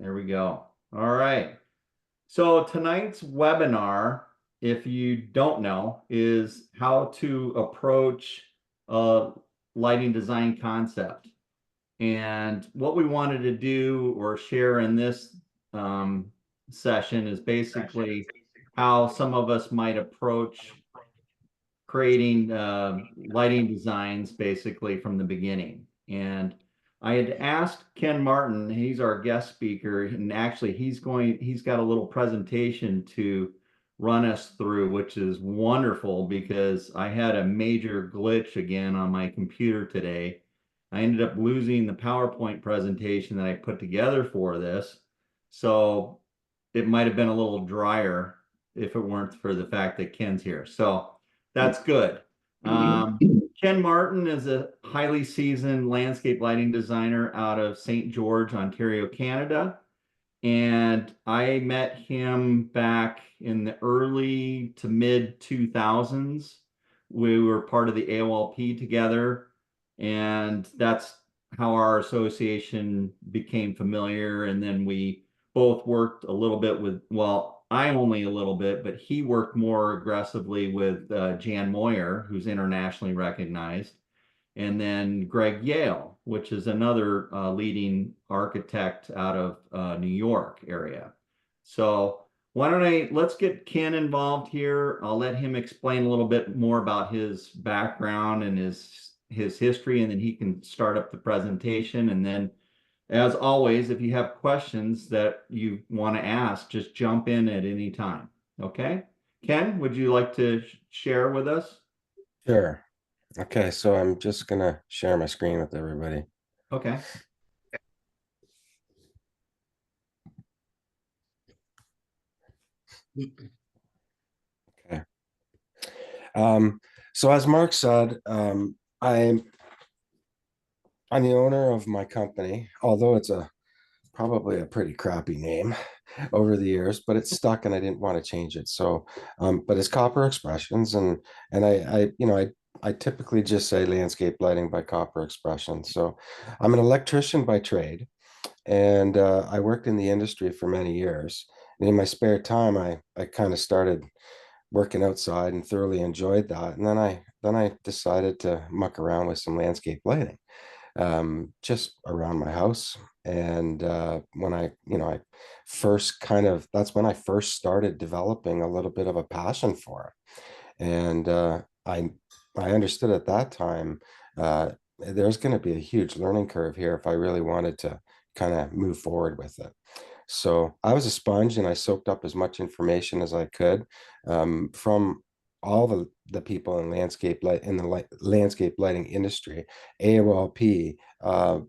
There we go. All right. So tonight's webinar, if you don't know, is how to approach a lighting design concept. And what we wanted to do or share in this session is basically how some of us might approach creating lighting designs basically from the beginning. And I had asked Ken Martin, he's our guest speaker, and actually he's got a little presentation to run us through, which is wonderful because I had a major glitch again on my computer today. I ended up losing the PowerPoint presentation that I put together for this. So it might have been a little drier if it weren't for the fact that Ken's here. So that's good. Ken Martin is a highly seasoned landscape lighting designer out of St. George, Ontario, Canada. And I met him back in the early to mid 2000s. We were part of the AOLP together, and that's how our association became familiar. And then we both worked a little bit with, well, I only a little bit, but he worked more aggressively with Jan Moyer, who's internationally recognized, and then Greg Yale, which is another leading architect out of New York area. So let's get Ken involved here. I'll let him explain a little bit more about his background and his history, and then he can start up the presentation. And then, as always, if you have questions that you want to ask, just jump in at any time. Okay? Ken, would you like to share with us? Sure. Okay, so I'm just gonna share my screen with everybody. Okay. Okay. So as Mark said, I'm the owner of my company, although it's probably a pretty crappy name over the years, but it's stuck and I didn't want to change it. So, but it's Copper Expressions, and I typically just say landscape lighting by Copper Expressions. So, I'm an electrician by trade, and I worked in the industry for many years. And in my spare time, I kind of started working outside and thoroughly enjoyed that. And then I decided to muck around with some landscape lighting, just around my house. And when I first that's when I first started developing a little bit of a passion for it. And I understood at that time there's going to be a huge learning curve here if I really wanted to kind of move forward with it. So I was a sponge and I soaked up as much information as I could from all the people in the landscape lighting industry. AOLP,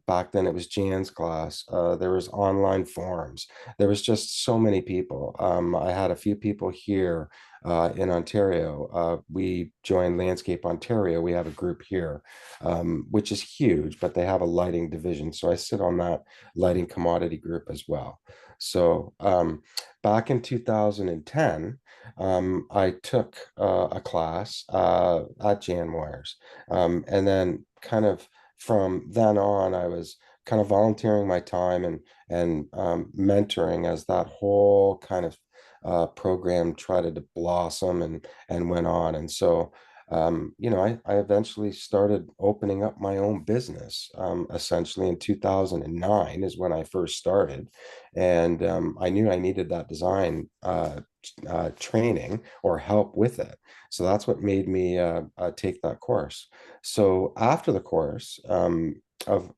back then it was Jan's class. There was online forums. There was just so many people. I had a few people here in Ontario. We joined Landscape Ontario. We have a group here, which is huge, but they have a lighting division. So I sit on that lighting commodity group as well. So back in 2010, I took a class at Jan Moyer's. And then kind of from then on, I was kind of volunteering my time and mentoring as that whole kind of program tried to blossom and went on. And so I eventually started opening up my own business. Essentially in 2009 is when I first started. And I knew I needed that design training or help with it. So that's what made me take that course. So after the course, of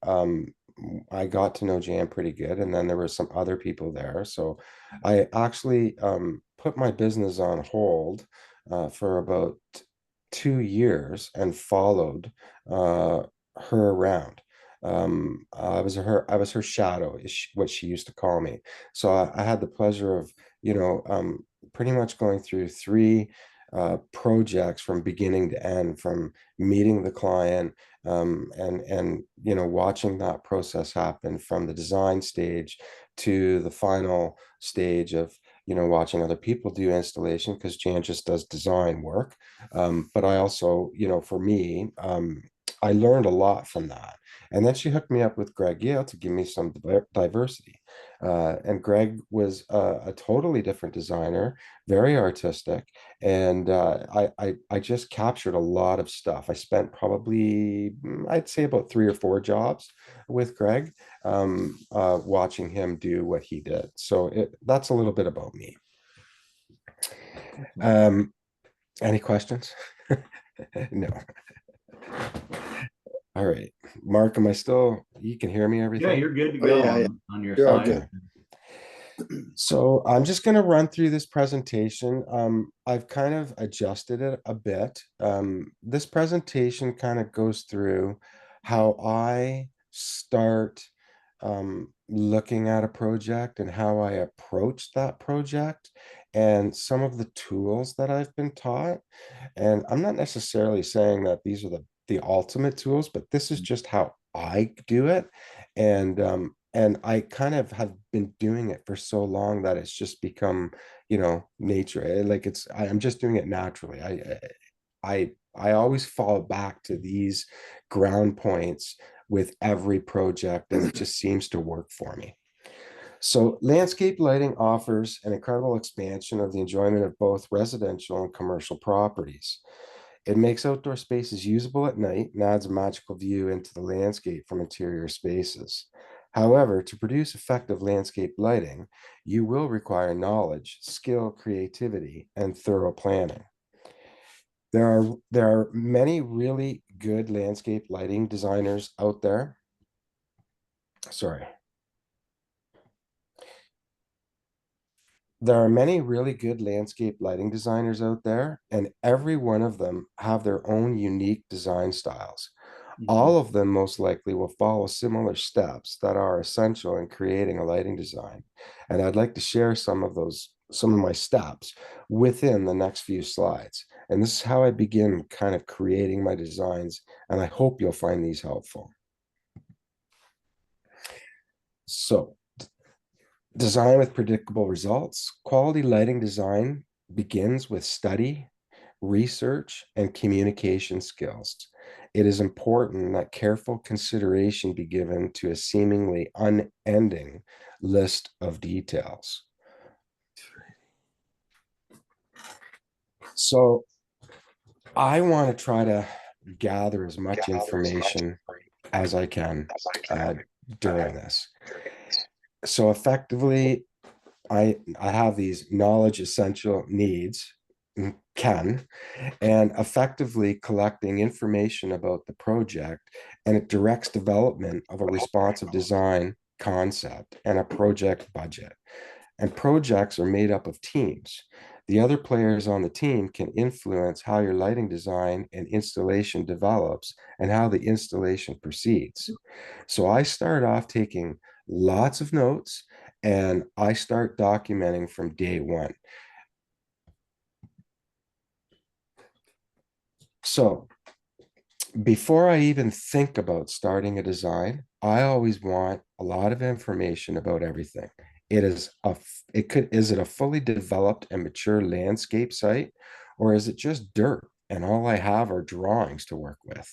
I got to know Jan pretty good, and then there were some other people there. So I actually put my business on hold for about 2 years and followed her around. I was her shadow, is what she used to call me. So I had the pleasure of, pretty much going through three projects from beginning to end, from meeting the client, and watching that process happen from the design stage to the final stage of watching other people do installation, because Jan just does design work. But I also, for me, I learned a lot from that. And then she hooked me up with Greg Yale to give me some diversity. And Greg was a totally different designer, very artistic, and I just captured a lot of stuff. I spent probably, I'd say, about 3 or 4 jobs with Greg, watching him do what he did. So that's a little bit about me. Um, any questions? No. All right. Mark, am I still, you can hear me, Yeah, everything? you're good to Oh, go yeah, yeah. on your You're all side. good. Okay. So I'm just going to run through this presentation. I've kind of adjusted it a bit. This presentation kind of goes through how I start looking at a project and how I approach that project and some of the tools that I've been taught. And I'm not necessarily saying that these are the ultimate tools, but this is just how I do it. And I kind of have been doing it for so long that it's just become, nature. Like I'm just doing it naturally. I always fall back to these ground points with every project, and it just seems to work for me. So landscape lighting offers an incredible expansion of the enjoyment of both residential and commercial properties. It makes outdoor spaces usable at night and adds a magical view into the landscape from interior spaces. However, to produce effective landscape lighting, you will require knowledge, skill, creativity, and thorough planning. There are many really good landscape lighting designers out there. Sorry. There are many really good landscape lighting designers out there, and every one of them have their own unique design styles. All of them most likely will follow similar steps that are essential in creating a lighting design. And I'd like to share some of my steps within the next few slides. And this is how I begin kind of creating my designs, and I hope you'll find these helpful. So, design with predictable results. Quality lighting design begins with study, research, and communication skills. It is important that careful consideration be given to a seemingly unending list of details. So I want to try to gather as much information as I can during this. So effectively, I have these knowledge essential needs, can, and effectively collecting information about the project, and it directs development of a responsive design concept and a project budget. And projects are made up of teams. The other players on the team can influence how your lighting design and installation develops and how the installation proceeds. So I start off taking lots of notes and I start documenting from day one. So before I even think about starting a design, I always want a lot of information about everything. Is it a fully developed and mature landscape site, or is it just dirt and all I have are drawings to work with?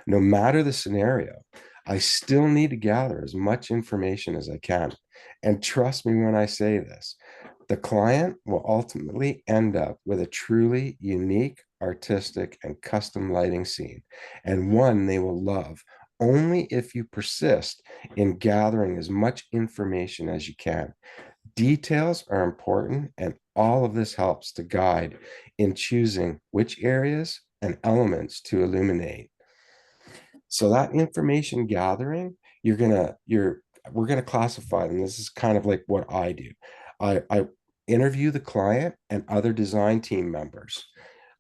No matter the scenario, I still need to gather as much information as I can. And trust me when I say this, the client will ultimately end up with a truly unique, artistic, and custom lighting scene, and one they will love only if you persist in gathering as much information as you can. Details are important, and all of this helps to guide in choosing which areas and elements to illuminate. So that information gathering, we're gonna classify them. This is kind of like what I do. I interview the client and other design team members.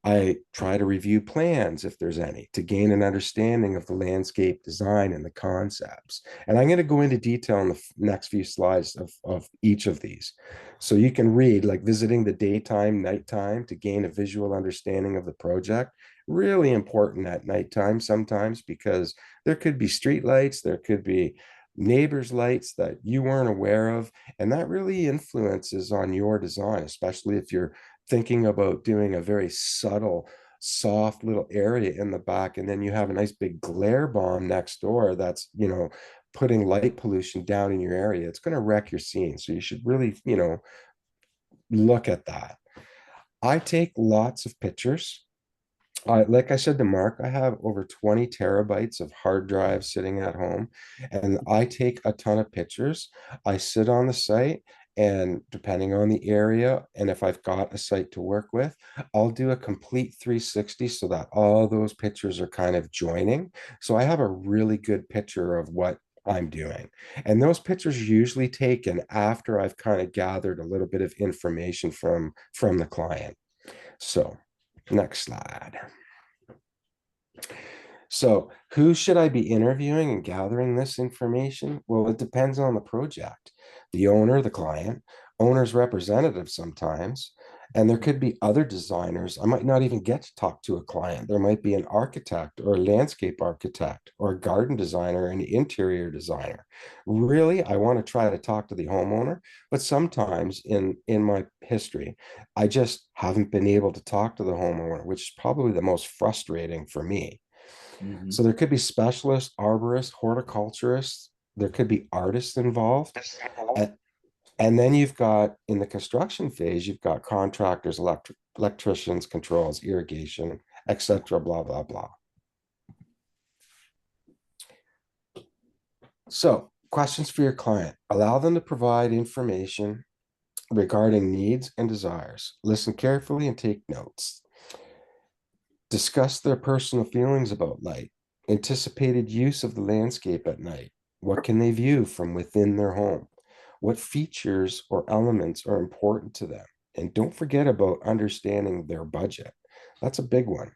I try to review plans if there's any to gain an understanding of the landscape design and the concepts. And I'm going to go into detail in the next few slides of each of these. So you can read, like visiting the daytime, nighttime to gain a visual understanding of the project. Really important at nighttime sometimes because there could be street lights, there could be neighbors' lights that you weren't aware of. And that really influences on your design, especially if you're thinking about doing a very subtle soft little area in the back, and then you have a nice big glare bomb next door that's, putting light pollution down in your area, it's going to wreck your scene. So you should really, look at that. I take lots of pictures. Like I said to Mark, I have over 20 terabytes of hard drive sitting at home, and I take a ton of pictures. I sit on the site, and depending on the area, and if I've got a site to work with, I'll do a complete 360 so that all those pictures are kind of joining. So I have a really good picture of what I'm doing. And those pictures are usually taken after I've kind of gathered a little bit of information from the client. So next slide. So, who should I be interviewing and gathering this information? Well, it depends on the project, the owner, the client, owner's representative sometimes, and there could be other designers. I might not even get to talk to a client. There might be an architect or a landscape architect or a garden designer, an interior designer. Really, I want to try to talk to the homeowner, but sometimes in my history, I just haven't been able to talk to the homeowner, which is probably the most frustrating for me. Mhm. So there could be specialists, arborists, horticulturists. There could be artists involved. And, and then you've got in the construction phase, you've got contractors, electricians, controls, irrigation, etc. Blah, blah, blah. So questions for your client. Allow them to provide information regarding needs and desires. Listen carefully and take notes. Discuss their personal feelings about light, anticipated use of the landscape at night. What can they view from within their home? What features or elements are important to them? And don't forget about understanding their budget. That's a big one.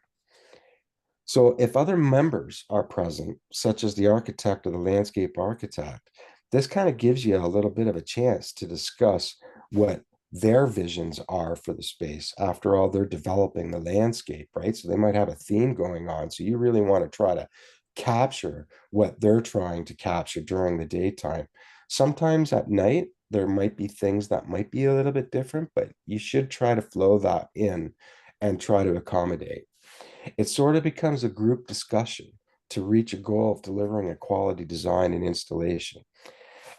So if other members are present, such as the architect or the landscape architect, this kind of gives you a little bit of a chance to discuss what their visions are for the space. After all, they're developing the landscape, right? So they might have a theme going on. So you really want to try to capture what they're trying to capture during the daytime. Sometimes at night, there might be things that might be a little bit different, but you should try to flow that in and try to accommodate. It sort of becomes a group discussion to reach a goal of delivering a quality design and installation.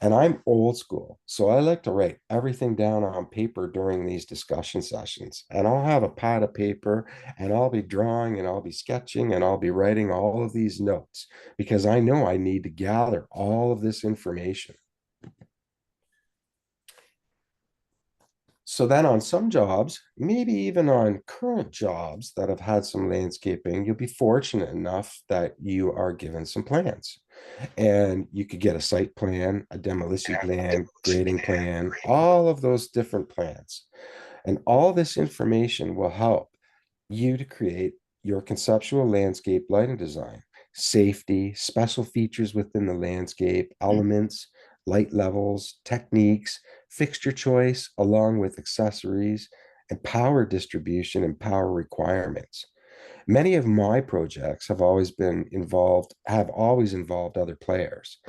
And I'm old school, so I like to write everything down on paper during these discussion sessions. And I'll have a pad of paper and I'll be drawing and I'll be sketching and I'll be writing all of these notes because I know I need to gather all of this information. So then on some jobs, maybe even on current jobs that have had some landscaping, you'll be fortunate enough that you are given some plans. And you could get a site plan, a demolition plan, grading plan, all of those different plans. And all this information will help you to create your conceptual landscape lighting design, safety, special features within the landscape, elements, light levels, techniques, fixture choice, along with accessories, and power distribution and power requirements. Many of my projects have always involved other players,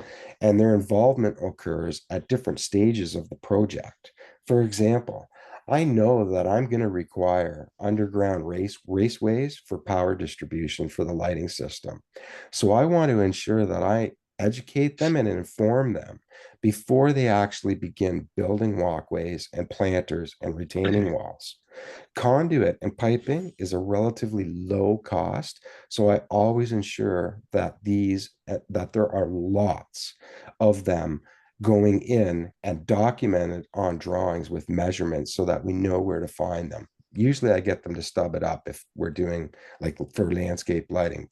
and their involvement occurs at different stages of the project. For example, I know that I'm going to require underground raceways for power distribution for the lighting system. So I want to ensure that I educate them and inform them before they actually begin building walkways and planters and retaining walls. Conduit and piping is a relatively low cost, so I always ensure that that there are lots of them going in and documented on drawings with measurements so that we know where to find them. Usually I get them to stub it up if we're doing like for landscape lighting.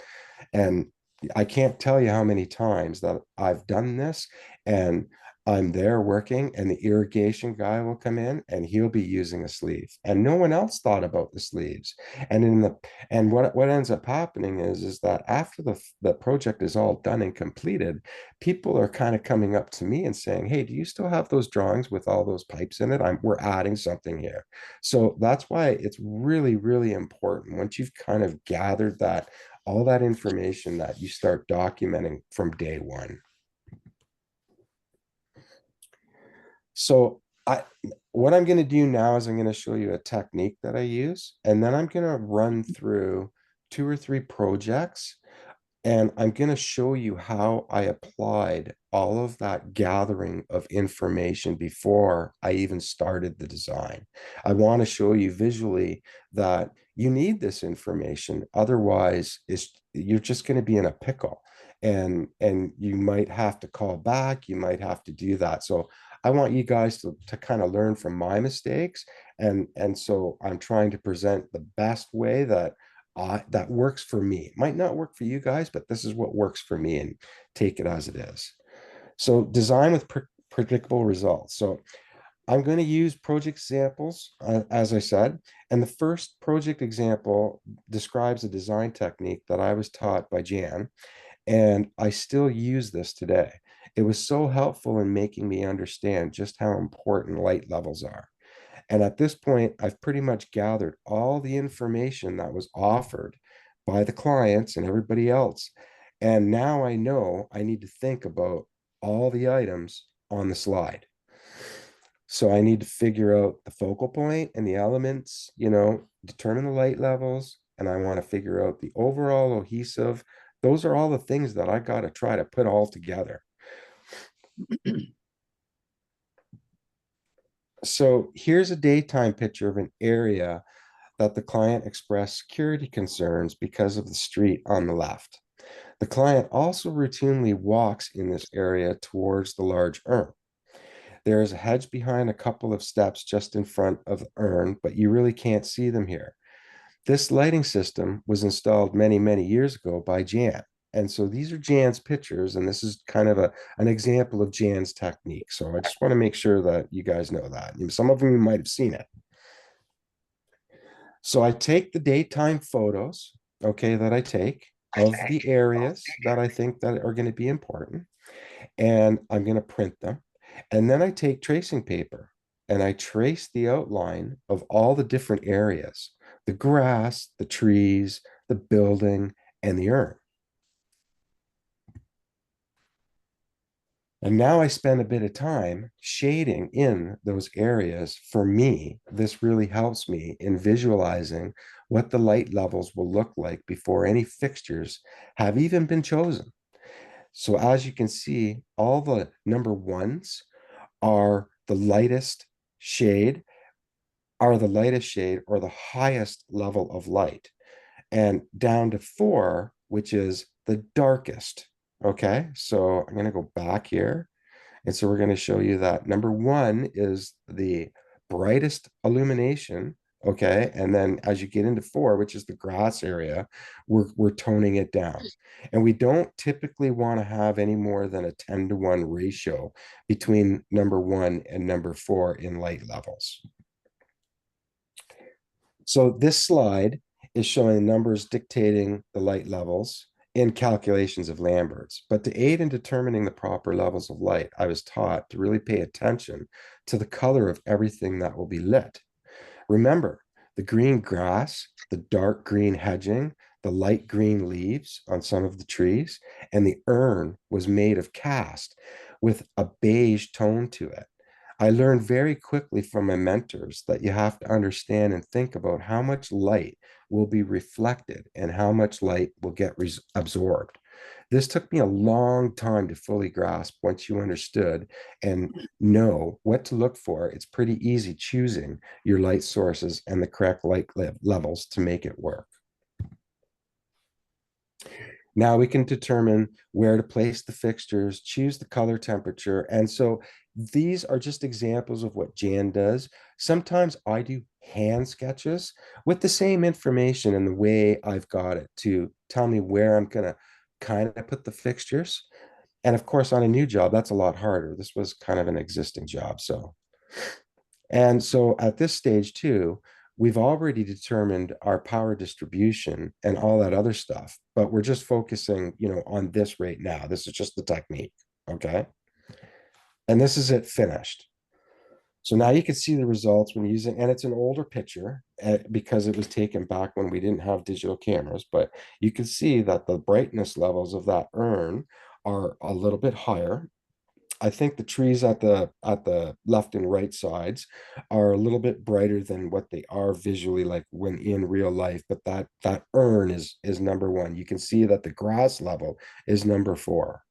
And I can't tell you how many times that I've done this and I'm there working and the irrigation guy will come in and he'll be using a sleeve and no one else thought about the sleeves. And what ends up happening is that after the project is all done and completed, people are kind of coming up to me and saying, "Hey, do you still have those drawings with all those pipes in it? We're adding something here." So that's why it's really, really important once you've kind of gathered that all that information that you start documenting from day one. So what I'm going to do now is I'm going to show you a technique that I use, and then I'm going to run through two or three projects, and I'm going to show you how I applied all of that gathering of information before I even started the design. I want to show you visually that you need this information. Otherwise, you're just going to be in a pickle, and you might have to call back, you might have to do that. So I want you guys to kind of learn from my mistakes. And so I'm trying to present the best way that works for me. It might not work for you guys, but this is what works for me, and take it as it is. So design with predictable results. So I'm going to use project examples, as I said, and the first project example describes a design technique that I was taught by Jan, and I still use this today. It was so helpful in making me understand just how important light levels are. And at this point, I've pretty much gathered all the information that was offered by the clients and everybody else. And now I know I need to think about all the items on the slide. So I need to figure out the focal point and the elements, determine the light levels, and I want to figure out the overall adhesive. Those are all the things that I got to try to put all together. So here's a daytime picture of an area that the client expressed security concerns because of the street on the left. The client also routinely walks in this area towards the large urn. There is a hedge behind a couple of steps just in front of the urn, but you really can't see them here. This lighting system was installed many, many years ago by Jan. And so these are Jan's pictures, and this is kind of an example of Jan's technique. So I just want to make sure that you guys know that. Some of them you might have seen it. So I take the daytime photos, okay, that I take of the areas that I think that are going to be important, and I'm going to print them. And then I take tracing paper and I trace the outline of all the different areas, the grass, the trees, the building, and the urn. And now I spend a bit of time shading in those areas. For me, this really helps me in visualizing what the light levels will look like before any fixtures have even been chosen. So as you can see, all the number ones are the lightest shade, are the lightest shade or the highest level of light, and down to 4, which is the darkest. Okay, so I'm going to go back here. And so we're going to show you that number 1 is the brightest illumination. Okay, and then as you get into 4, which is the grass area, we're toning it down. And we don't typically want to have any more than a 10-to-1 ratio between number 1 and number 4 in light levels. So this slide is showing numbers dictating the light levels in calculations of Lambert's. But to aid in determining the proper levels of light, I was taught to really pay attention to the color of everything that will be lit. Remember, the green grass, the dark green hedging, the light green leaves on some of the trees, and the urn was made of cast with a beige tone to it. I learned very quickly from my mentors that you have to understand and think about how much light will be reflected and how much light will get absorbed. This took me a long time to fully grasp. Once you understood and know what to look for, it's pretty easy choosing your light sources and the correct light levels to make it work. Now we can determine where to place the fixtures, choose the color temperature. And so these are just examples of what Jan does. Sometimes I do hand sketches with the same information and the way I've got it to tell me where I'm going to kind of put the fixtures. And of course, on a new job, that's a lot harder. This was kind of an existing job. And so at this stage too, we've already determined our power distribution and all that other stuff, but we're just focusing, on this right now. This is just the technique. Okay. And this is it finished. So now you can see the results when using, and it's an older picture because it was taken back when we didn't have digital cameras, but you can see that the brightness levels of that urn are a little bit higher. I think the trees at the left and right sides are a little bit brighter than what they are visually, like when in real life. But that urn is number one. You can see that the grass level is number four.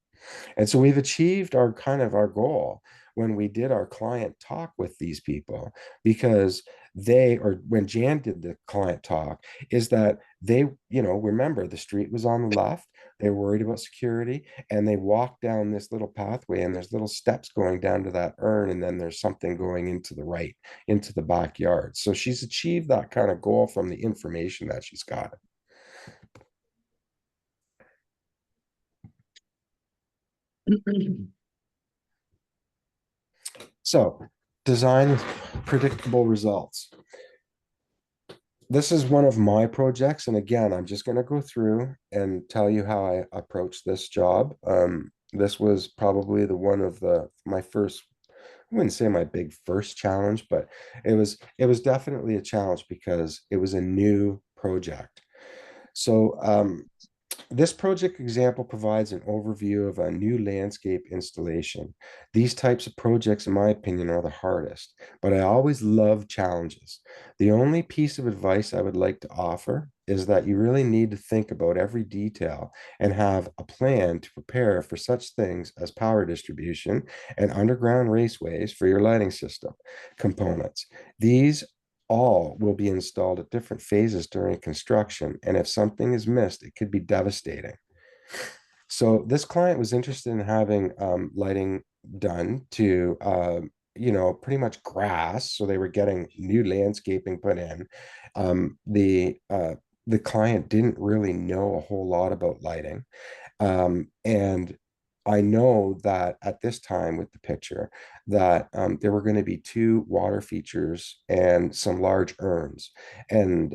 And so we've achieved our kind of our goal when we did our client talk with these people, because they, or when Jan did the client talk, is that they, remember the street was on the left. They were worried about security, and they walked down this little pathway, and there's little steps going down to that urn, and then there's something going into the right, into the backyard. So she's achieved that kind of goal from the information that she's got. So, design with predictable results. This is one of my projects. And again, I'm just going to go through and tell you how I approached this job. This was probably the one of my first, I wouldn't say my big first challenge, but it was definitely a challenge because it was a new project. So this project example provides an overview of a new landscape installation. These types of projects, in my opinion, are the hardest, but I always love challenges. The only piece of advice I would like to offer is that you really need to think about every detail and have a plan to prepare for such things as power distribution and underground raceways for your lighting system components. These all will be installed at different phases during construction, and if something is missed, it could be devastating. So this client was interested in having lighting done to, pretty much grass. So they were getting new landscaping put in. The client didn't really know a whole lot about lighting. And I know that at this time with the picture that there were going to be two water features and some large urns. And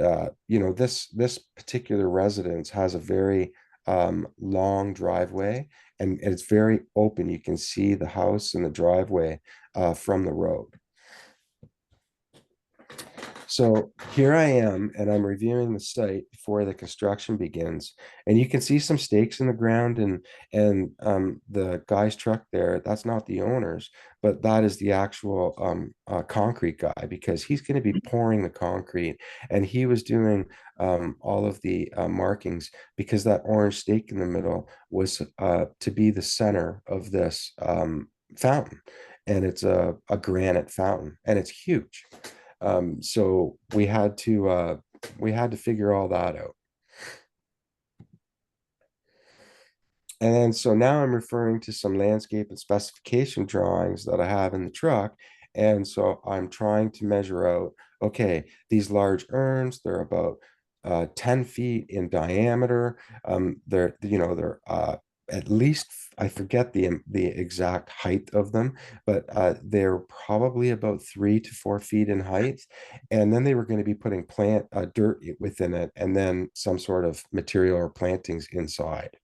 this particular residence has a very long driveway, and it's very open. You can see the house and the driveway from the road. So here I am, and I'm reviewing the site before the construction begins. And you can see some stakes in the ground, and the guy's truck there, that's not the owner's, but that is the actual concrete guy, because he's going to be pouring the concrete. And he was doing all of the markings, because that orange stake in the middle was to be the center of this fountain. And it's a granite fountain, and it's huge. So we had to figure all that out. And then so now I'm referring to some landscape and specification drawings that I have in the truck. And so I'm trying to measure out, okay, these large urns, they're about 10 feet in diameter. They're at least, I forget the exact height of them, but they're probably about 3 to 4 feet in height. And then they were going to be putting plant dirt within it, and then some sort of material or plantings inside.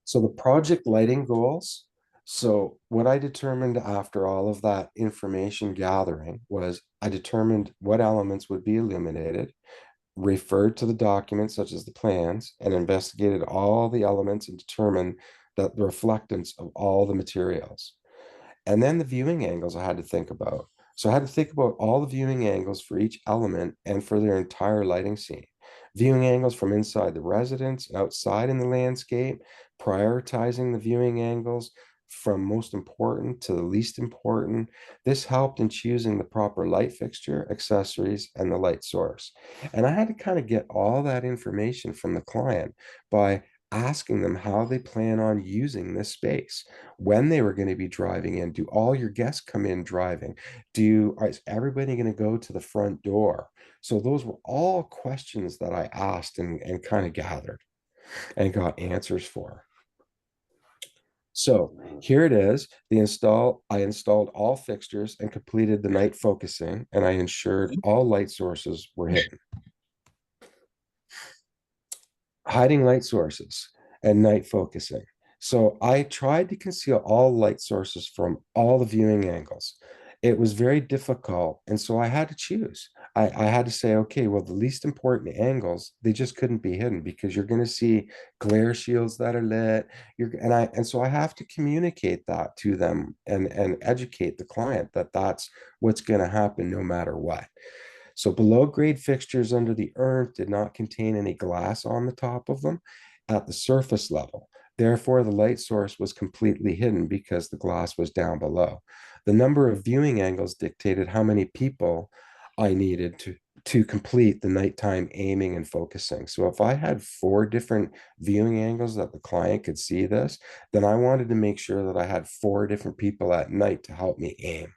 So the project lighting goals. So what I determined after all of that information gathering was I determined what elements would be illuminated, referred to the documents such as the plans, and investigated all the elements and determined that the reflectance of all the materials. And then the viewing angles I had to think about. So I had to think about all the viewing angles for each element and for their entire lighting scene. Viewing angles from inside the residence and outside in the landscape, prioritizing the viewing angles from most important to the least important. This helped in choosing the proper light fixture, accessories, and the light source. And I had to kind of get all that information from the client by asking them how they plan on using this space, when they were going to be driving in. Do all your guests come in driving? Is everybody going to go to the front door? So those were all questions that I asked and kind of gathered and got answers for. So here it is. I installed all fixtures and completed the night focusing, and I ensured all light sources were hidden. Hiding light sources and night focusing. So I tried to conceal all light sources from all the viewing angles. It was very difficult, and so I had to choose. I had to say, okay, well, the least important angles, they just couldn't be hidden because you're going to see glare shields that are lit. And so I have to communicate that to them and educate the client that that's what's going to happen no matter what. So below grade fixtures under the earth did not contain any glass on the top of them at the surface level. Therefore, the light source was completely hidden because the glass was down below. The number of viewing angles dictated how many people I needed to complete the nighttime aiming and focusing. So if I had 4 different viewing angles that the client could see this, then I wanted to make sure that I had 4 different people at night to help me aim.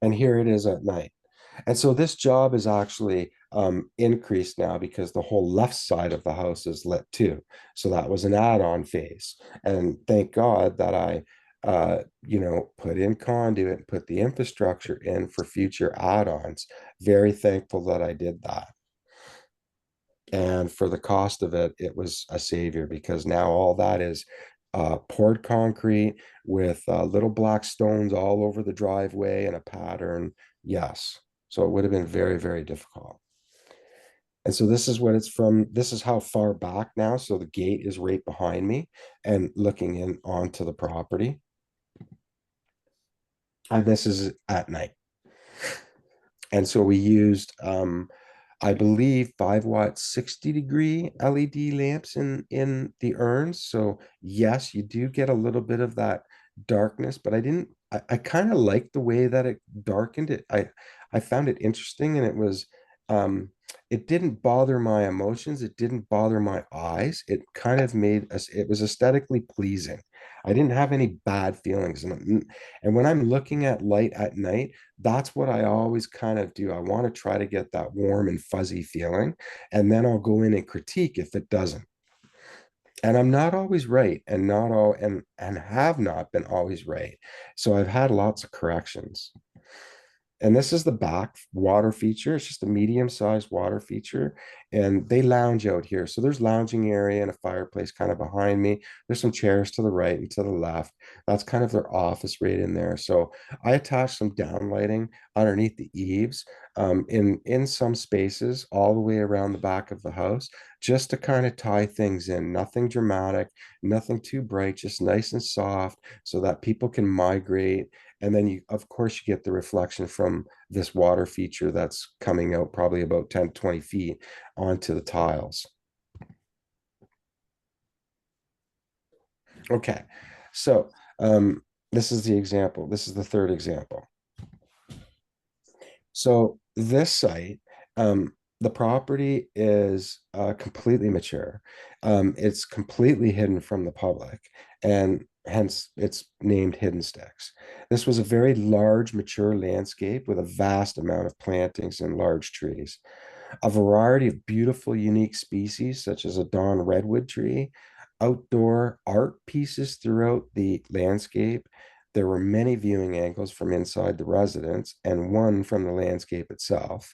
And here it is at night. And so this job is actually increased now because the whole left side of the house is lit too. So that was an add-on phase. And thank God that I, put in conduit, put the infrastructure in for future add-ons. Very thankful that I did that. And for the cost of it, it was a savior because now all that is poured concrete with little black stones all over the driveway and a pattern. Yes. So it would have been very, very difficult. And so this is what it's from. This is how far back now. So the gate is right behind me and looking in onto the property. And this is at night. And so we used I believe 5 watt 60-degree LED lamps in the urns. So yes, you do get a little bit of that darkness, but I kind of liked the way that it darkened it. I found it interesting, and it didn't bother my emotions, it didn't bother my eyes. It kind of made us, it was aesthetically pleasing. I didn't have any bad feelings. And when I'm looking at light at night, that's what I always kind of do. I want to try to get that warm and fuzzy feeling, and then I'll go in and critique if it doesn't. And I'm not always right, and not all and have not been always right. So I've had lots of corrections. And this is the back water feature. It's just a medium-sized water feature. And they lounge out here. So there's lounging area and a fireplace kind of behind me. There's some chairs to the right and to the left. That's kind of their office right in there. So I attached some downlighting underneath the eaves in some spaces all the way around the back of the house, just to kind of tie things in. Nothing dramatic, nothing too bright, just nice and soft so that people can migrate. And then you, of course, you get the reflection from this water feature that's coming out probably about 10, 20 feet onto the tiles. Okay, so this is the example. This is the third example. So this site, the property is completely mature. It's completely hidden from the public, and hence it's named Hidden Sticks. This was a very large, mature landscape with a vast amount of plantings and large trees. A variety of beautiful, unique species, such as a Dawn redwood tree, outdoor art pieces throughout the landscape. There were many viewing angles from inside the residence and one from the landscape itself,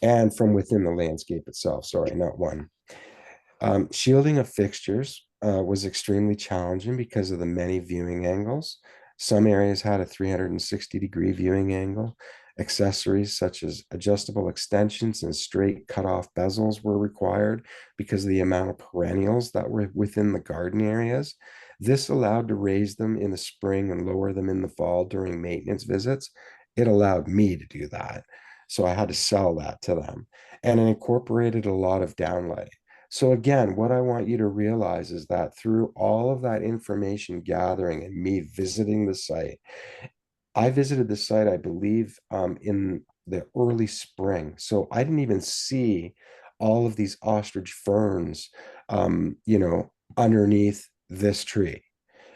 and from within the landscape itself. Sorry, not one. Shielding of fixtures was extremely challenging because of the many viewing angles. Some areas had a 360-degree viewing angle. Accessories such as adjustable extensions and straight cut-off bezels were required because of the amount of perennials that were within the garden areas. This allowed to raise them in the spring and lower them in the fall during maintenance visits. It allowed me to do that. So I had to sell that to them. And it incorporated a lot of downlighting. So again, what I want you to realize is that through all of that information gathering and me visiting the site, I visited the site, I believe, in the early spring. So I didn't even see all of these ostrich ferns, underneath this tree.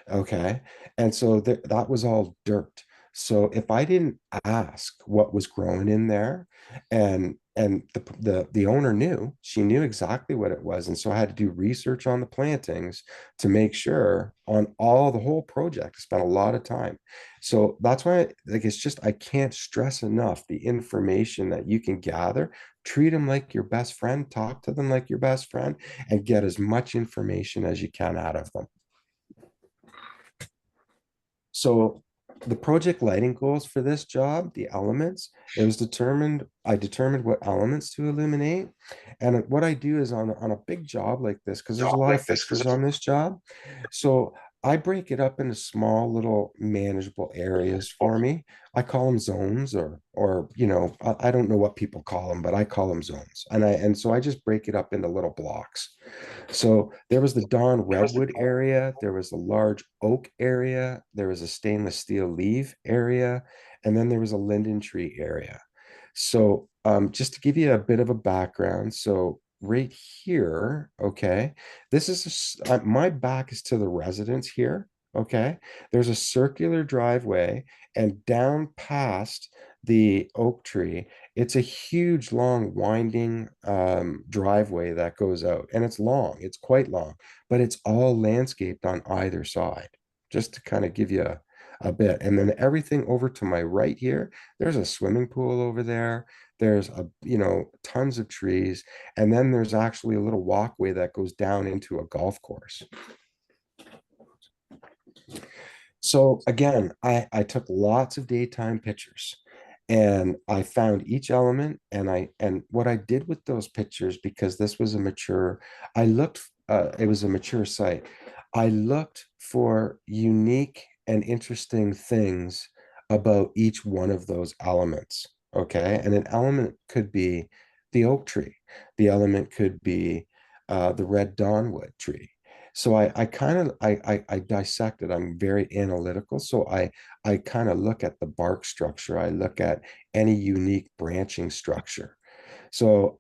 Okay. And so that was all dirt. So if I didn't ask what was growing in there, and the owner knew, she knew exactly what it was. And so I had to do research on the plantings to make sure on all the whole project. I spent a lot of time. So that's why, like, it's just, I can't stress enough the information that you can gather. Treat them like your best friend, talk to them like your best friend, and get as much information as you can out of them. So the project lighting goals for this job, the elements, I determined what elements to illuminate. And what I do is on a big job like this, because there's a lot of fixtures on this job. So I break it up into small little manageable areas for me. I call them zones or I don't know what people call them, but I call them zones. And so I just break it up into little blocks. So there was the Dawn redwood area, there was a large oak area, there was a stainless steel leaf area, and then there was a linden tree area. So just to give you a bit of a background, so right here, okay, my back is to the residence here, okay. There's a circular driveway, and down past the oak tree, it's a huge, long, winding driveway that goes out, and it's long. It's quite long, but it's all landscaped on either side, just to kind of give you a bit. And then everything over to my right here, there's a swimming pool over there. There's tons of trees, and then there's actually a little walkway that goes down into a golf course. So again, I took lots of daytime pictures and I found each element, and what I did with those pictures, because this was a mature, it was a mature site. I looked for unique and interesting things about each one of those elements. Okay. And an element could be the oak tree. The element could be the red dawnwood tree. So I kind of I dissect it. I'm very analytical. So I kind of look at the bark structure. I look at any unique branching structure. So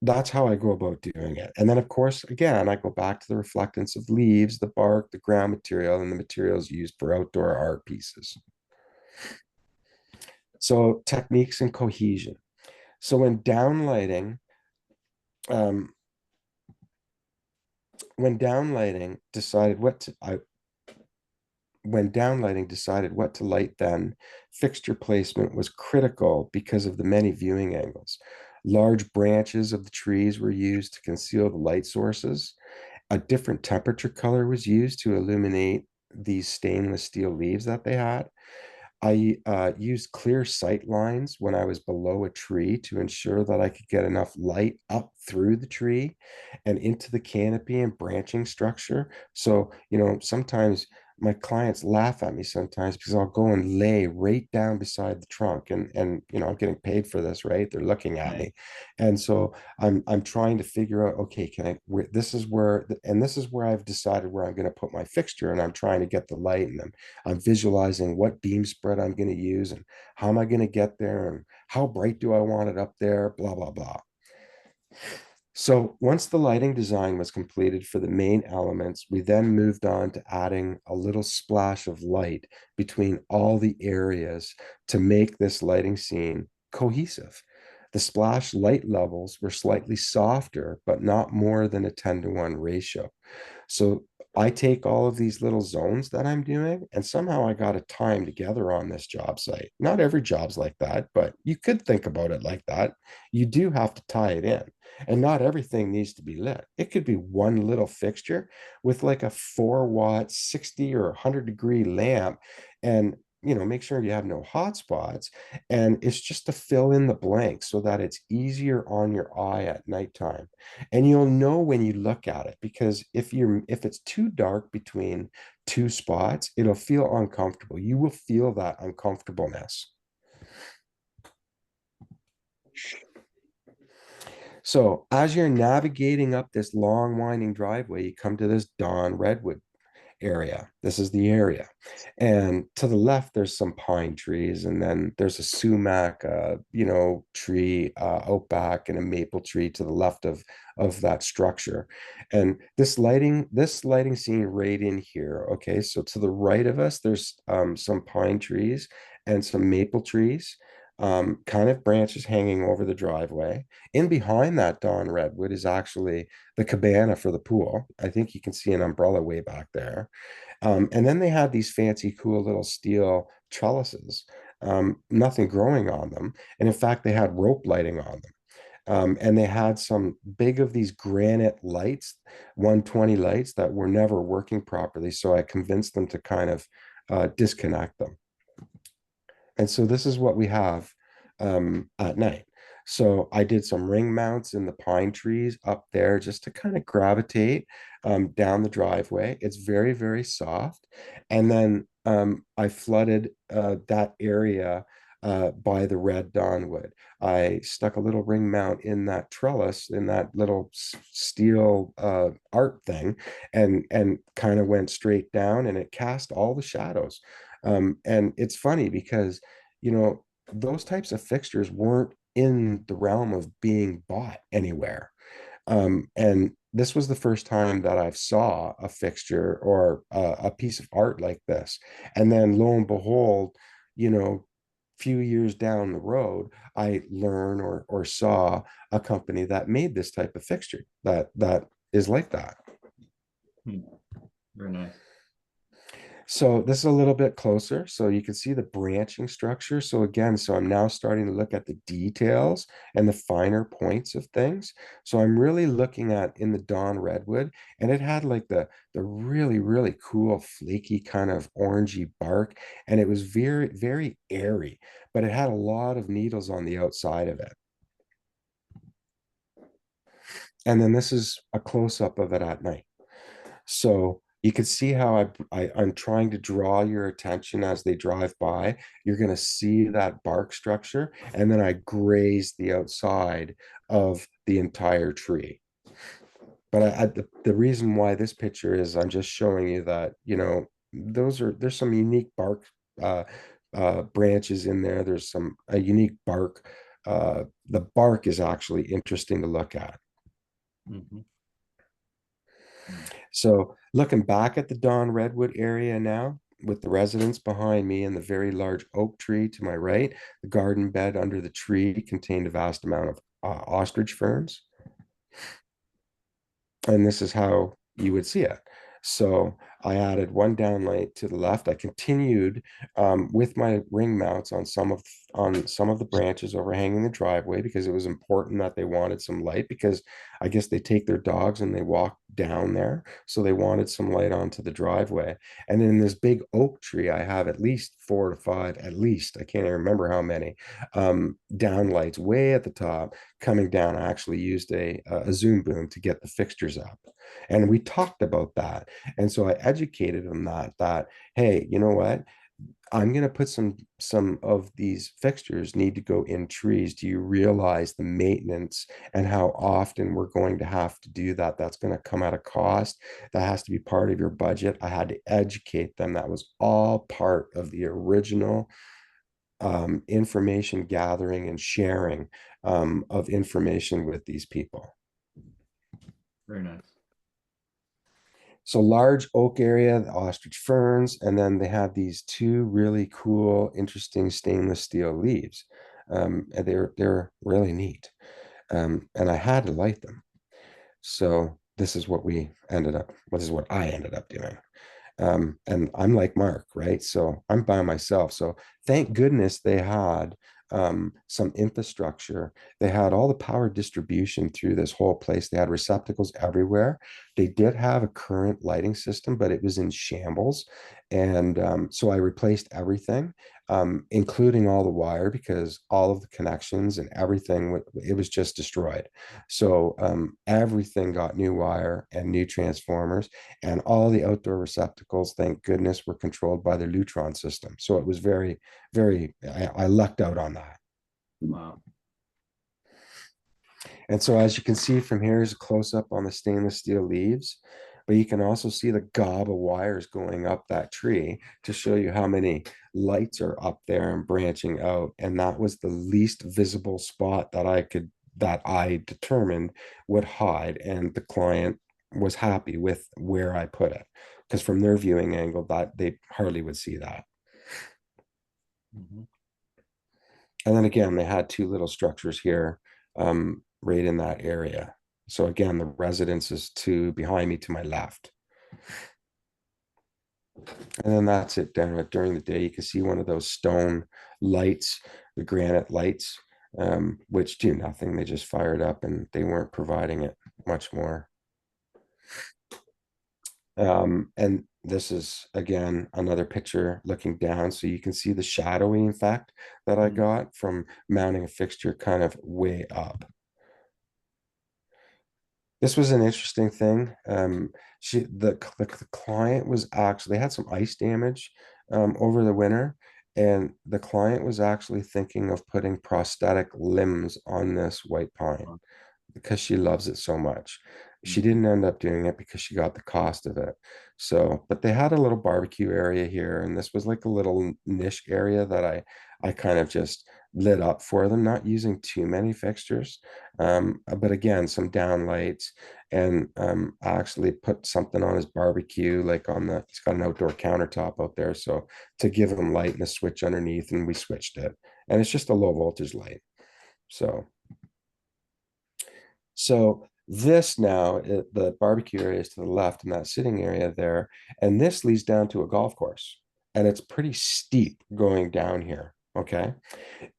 that's how I go about doing it. And then of course, again, I go back to the reflectance of leaves, the bark, the ground material, and the materials used for outdoor art pieces. So techniques and cohesion. So um, when downlighting decided what to, I when downlighting decided what to light, then fixture placement was critical because of the many viewing angles. Large branches of the trees were used to conceal the light sources. A different temperature color was used to illuminate these stainless steel leaves that they had. I used clear sight lines when I was below a tree to ensure that I could get enough light up through the tree and into the canopy and branching structure. So, sometimes my clients laugh at me sometimes because I'll go and lay right down beside the trunk, and I'm getting paid for this, right? They're looking at me. And so I'm trying to figure out, okay, this is where I've decided where I'm going to put my fixture, and I'm trying to get the light, and I'm visualizing what beam spread I'm going to use and how am I going to get there and how bright do I want it up there, blah, blah, blah. So once the lighting design was completed for the main elements, we then moved on to adding a little splash of light between all the areas to make this lighting scene cohesive. The splash light levels were slightly softer, but not more than a 10-to-1 ratio. So I take all of these little zones that I'm doing, and somehow I got a time together on this job site. Not every job's like that, but you could think about it like that. You do have to tie it in, and not everything needs to be lit. It could be one little fixture with like a 4-watt, 60 or 100-degree lamp, and make sure you have no hot spots. And it's just to fill in the blanks so that it's easier on your eye at nighttime. And you'll know when you look at it, because if it's too dark between two spots, it'll feel uncomfortable. You will feel that uncomfortableness. So as you're navigating up this long winding driveway, you come to this dawn redwood area. This is the area. And to the left, there's some pine trees, and then there's a sumac, tree out back, and a maple tree to the left of that structure. And this lighting scene right in here. Okay, so to the right of us, there's some pine trees and some maple trees. Kind of branches hanging over the driveway. In behind that dawn redwood is actually the cabana for the pool. I think you can see an umbrella way back there. And then they had these fancy, cool little steel trellises, nothing growing on them. And in fact, they had rope lighting on them. And they had some big of these granite lights, 120 lights that were never working properly. So I convinced them to kind of disconnect them. And so this is what we have at night. So I did some ring mounts in the pine trees up there just to kind of gravitate down the driveway. It's very, very soft. And then I flooded that area by the red Donwood. I stuck a little ring mount in that trellis, in that little steel art thing, and kind of went straight down, and it cast all the shadows. And it's funny because, you know, those types of fixtures weren't in the realm of being bought anywhere. And this was the first time that I saw a fixture or a piece of art like this. And then lo and behold, you know, few years down the road, I learn or saw a company that made this type of fixture that is like that. Hmm. Very nice. So this is a little bit closer. So you can see the branching structure. So again, so I'm now starting to look at the details and the finer points of things. So I'm really looking at in the Dawn Redwood, and it had like the really, really cool, flaky kind of orangey bark. And it was very, very airy, but it had a lot of needles on the outside of it. And then this is a close-up of it at night. So you can see how I'm trying to draw your attention as they drive by. You're going to see that bark structure, and then I graze the outside of the entire tree. But the reason why this picture is I'm just showing you that, you know, there's some unique bark uh, branches in there. There's some a unique bark. The bark is actually interesting to look at. Mhm. So looking back at the Dawn Redwood area now, with the residence behind me and the very large oak tree to my right, the garden bed under the tree contained a vast amount of ostrich ferns. And this is how you would see it. So I added one downlight to the left. I continued with my ring mounts on some of the branches overhanging the driveway because it was important that they wanted some light, because I guess they take their dogs and they walk down there. So they wanted some light onto the driveway. And in this big oak tree, I have at least 4 to 5, at least, I can't even remember how many, downlights way at the top coming down. I actually used a zoom boom to get the fixtures up. And we talked about that. And so I educated them that, hey, you know what? I'm going to put some of these fixtures need to go in trees. Do you realize the maintenance and how often we're going to have to do that? That's going to come at a cost. That has to be part of your budget. I had to educate them. That was all part of the original information gathering and sharing of information with these people. Very nice. So large oak area, the ostrich ferns, and then they have these two really cool, interesting stainless steel leaves. And they're really neat. And I had to light them. So this is what we ended up, what is what I ended up doing. And I'm like Mark, right? So I'm by myself. So thank goodness they had some infrastructure. They had all the power distribution through this whole place. They had receptacles everywhere. They did have a current lighting system, but it was in shambles. And so I replaced everything, including all the wire, because all of the connections and everything, it was just destroyed. So everything got new wire and new transformers, and all the outdoor receptacles, thank goodness, were controlled by the Lutron system. So it was very, very, I lucked out on that. Wow. And so as you can see from here is a close up on the stainless steel leaves, but you can also see the gob of wires going up that tree to show you how many lights are up there and branching out. And that was the least visible spot that I determined would hide. And the client was happy with where I put it, because from their viewing angle, that they hardly would see that. Mhm. And then again, they had two little structures here, right in that area. So again, the residence is to behind me to my left. And then that's it down during the day. You can see one of those stone lights, the granite lights, which do nothing. They just fired up and they weren't providing it much more. And this is again another picture looking down, so you can see the shadowing effect that I Mm. got from mounting a fixture kind of way up. This was an interesting thing. The client was actually, they had some ice damage over the winter, and the client was actually thinking of putting prosthetic limbs on this white pine because she loves it so much. She Mhm. didn't end up doing it because she got the cost of it. So, but they had a little barbecue area here, and this was like a little niche area that I kind of just lit up for them, not using too many fixtures. But again, some down lights, and I actually put something on his barbecue, like on the, he's got an outdoor countertop out there, so to give him light and a switch underneath, and we switched it, and it's just a low voltage light. So so this now, the barbecue area is to the left and that sitting area there, and this leads down to a golf course, and it's pretty steep going down here. Okay.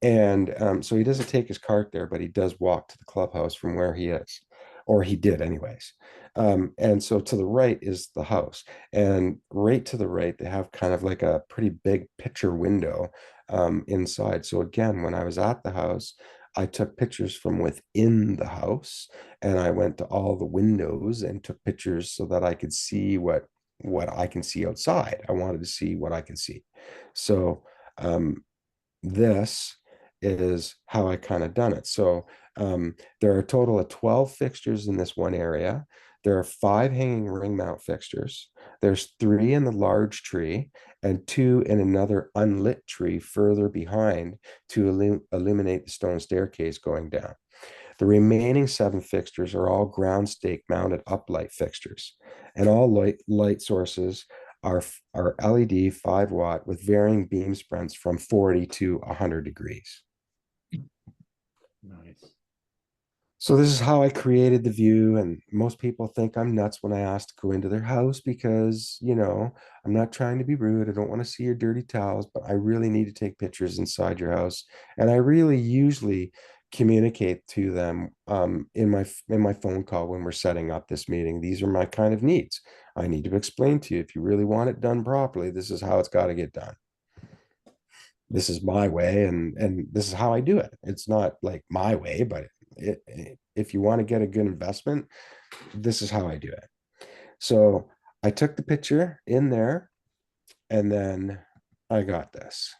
And so he doesn't take his cart there, but he does walk to the clubhouse from where he is, or he did, anyways. And so to the right is the house, and right to the right, they have kind of like a pretty big picture window inside. So again, when I was at the house, I took pictures from within the house, and I went to all the windows and took pictures so that I could see what I can see outside. I wanted to see what I can see. So um, this is how I kind of done it. So there are a total of 12 fixtures in this one area. There are 5 hanging ring mount fixtures. There's 3 in the large tree and 2 in another unlit tree further behind to illuminate the stone staircase going down. The remaining 7 fixtures are all ground stake mounted uplight fixtures, and all light sources are LED 5 watt with varying beam spreads from 40 to 100 degrees. Nice. So this is how I created the view, and most people think I'm nuts when I ask to go into their house because, I'm not trying to be rude. I don't want to see your dirty towels, but I really need to take pictures inside your house. And I really usually communicate to them in my phone call when we're setting up this meeting. These are my kind of needs. I need to explain to you, if you really want it done properly, this is how it's got to get done. This is my way, and this is how I do it. It's not like my way, but if you want to get a good investment, this is how I do it. So I took the picture in there, and then I got this.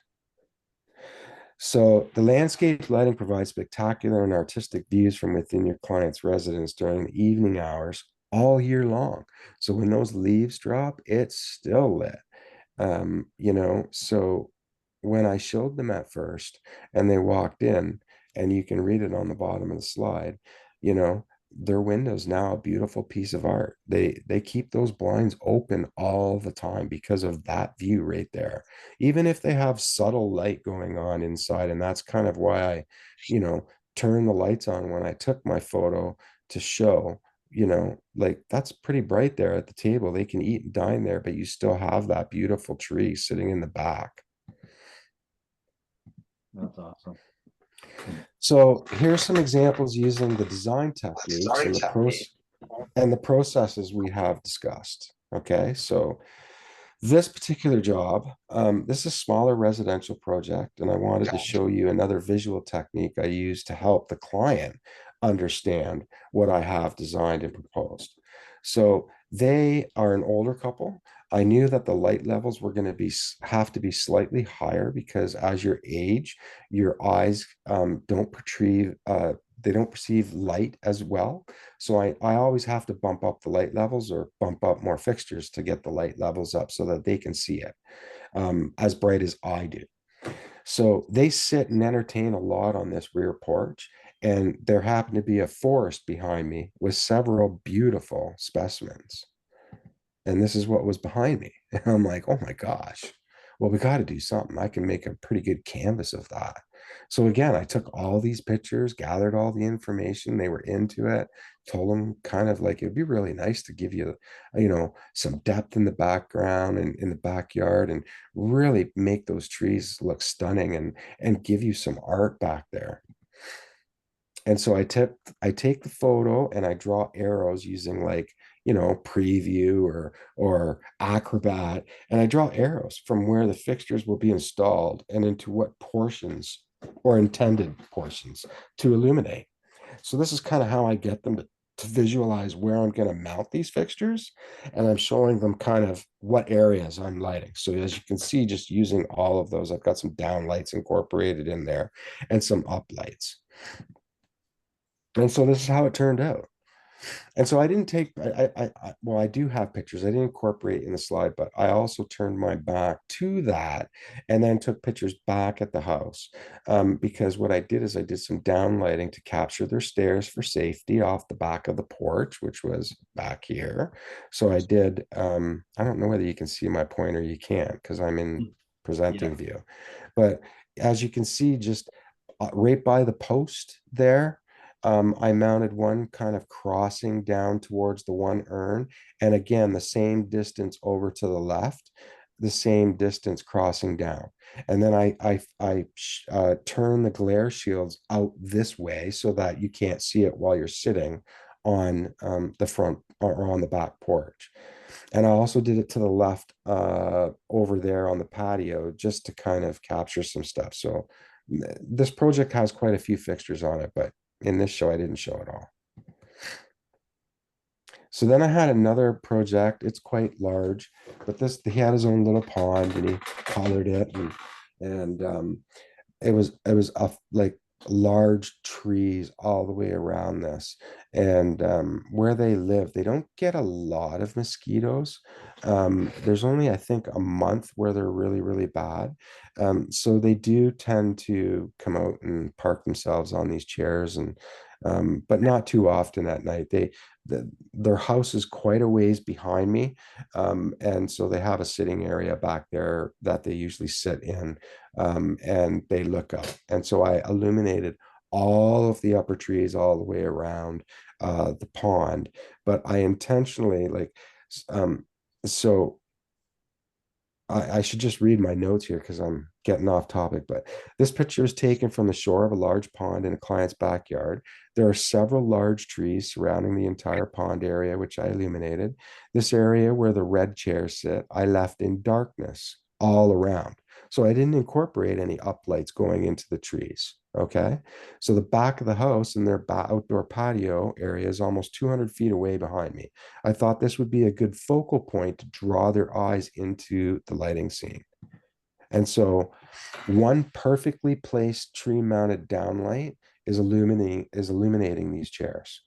So the landscape lighting provides spectacular and artistic views from within your client's residence during the evening hours all year long. So when those leaves drop, it's still lit. So when I showed them at first and they walked in, and you can read it on the bottom of the slide, you know, their window's now a beautiful piece of art. They keep those blinds open all the time because of that view right there. Even if they have subtle light going on inside, and that's kind of why I, you know, turned the lights on when I took my photo to show, like that's pretty bright there at the table. They can eat and dine there, but you still have that beautiful tree sitting in the back. That's awesome. So here's some examples using the design techniques and the processes we have discussed. Okay, so this particular job, this is a smaller residential project, and I wanted to show you another visual technique I use to help the client understand what I have designed and proposed. So they are an older couple. I knew that the light levels were going to have to be slightly higher because as you age, your eyes they don't perceive light as well. So I always have to bump up the light levels or bump up more fixtures to get the light levels up so that they can see it as bright as I do. So they sit and entertain a lot on this rear porch. And there happened to be a forest behind me with several beautiful specimens. And this is what was behind me. And I'm like, oh my gosh, well, we got to do something. I can make a pretty good canvas of that. So again, I took all these pictures, gathered all the information. They were into it, told them kind of like it'd be really nice to give you, some depth in the background and in the backyard and really make those trees look stunning and give you some art back there. And so I take the photo and I draw arrows using like preview or acrobat, and I draw arrows from where the fixtures will be installed and into what portions or intended portions to illuminate. So this is kind of how I get them to visualize where I'm going to mount these fixtures. And I'm showing them kind of what areas I'm lighting. So as you can see, just using all of those, I've got some down lights incorporated in there and some up lights. And so this is how it turned out. And so I didn't take, well, I do have pictures. I didn't incorporate in the slide, but I also turned my back to that and then took pictures back at the house. Because what I did is I did some downlighting to capture their stairs for safety off the back of the porch, which was back here. So I did, I don't know whether you can see my pointer, you can't because I'm in Yeah. presenting view. But as you can see, just right by the post there, I mounted one kind of crossing down towards the one urn. And again, the same distance over to the left, the same distance crossing down. And then I turn the glare shields out this way so that you can't see it while you're sitting on the front or on the back porch. And I also did it to the left over there on the patio just to kind of capture some stuff. So this project has quite a few fixtures on it, but in this show, I didn't show it all. So then I had another project. It's quite large, but he had his own little pond and he colored it and it was like large trees all the way around this. And where they live, they don't get a lot of mosquitoes. There's only, I think, a month where they're really, really bad. So they do tend to come out and park themselves on these chairs and but not too often at night. Their house is quite a ways behind me. And so they have a sitting area back there that they usually sit in, and they look up. And so I illuminated all of the upper trees all the way around the pond, but I intentionally um, so I should just read my notes here because I'm getting off topic. But this picture is taken from the shore of a large pond in a client's backyard. There are several large trees surrounding the entire pond area, which I illuminated. This area where the red chairs sit, I left in darkness all around. So I didn't incorporate any uplights going into the trees. Okay. So the back of the house and their outdoor patio area is almost 200 feet away behind me. I thought this would be a good focal point to draw their eyes into the lighting scene. And so one perfectly placed tree mounted downlight is illuminating these chairs.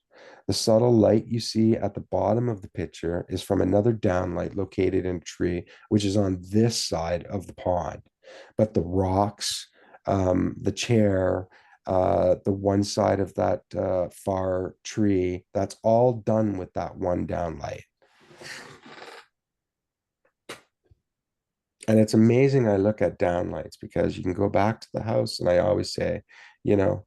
The subtle light you see at the bottom of the picture is from another downlight located in a tree, which is on this side of the pond. But the rocks, the chair, the one side of that far tree, that's all done with that one downlight. And it's amazing. I look at downlights because you can go back to the house, and I always say, you know,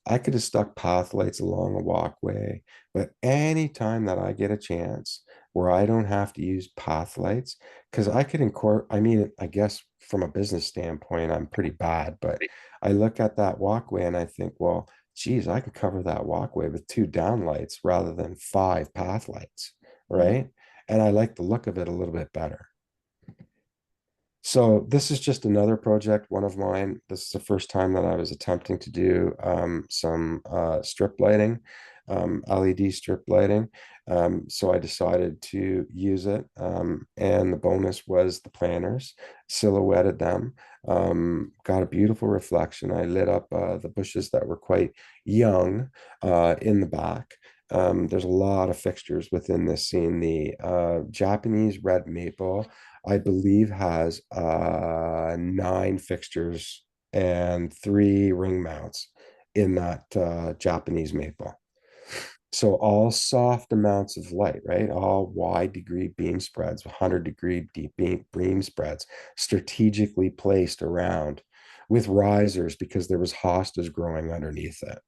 I could have stuck path lights along a walkway, but anytime that I get a chance where I don't have to use path lights, because I could incorporate, I mean, I guess from a business standpoint, I'm pretty bad, but I look at that walkway and I think, well, geez, I could cover that walkway with two downlights rather than five path lights, Mm. right? And I like the look of it a little bit better. So this is just another project, one of mine. This is the first time that I was attempting to do some strip lighting, LED strip lighting. So I decided to use it. And the bonus was the planters, silhouetted them, got a beautiful reflection. I lit up the bushes that were quite young in the back. There's a lot of fixtures within this scene. The Japanese red maple, I believe, has 9 fixtures and 3 ring mounts in that Japanese maple. So all soft amounts of light, right? All wide degree beam spreads, 100-degree deep beam spreads, strategically placed around with risers because there was hostas growing underneath it.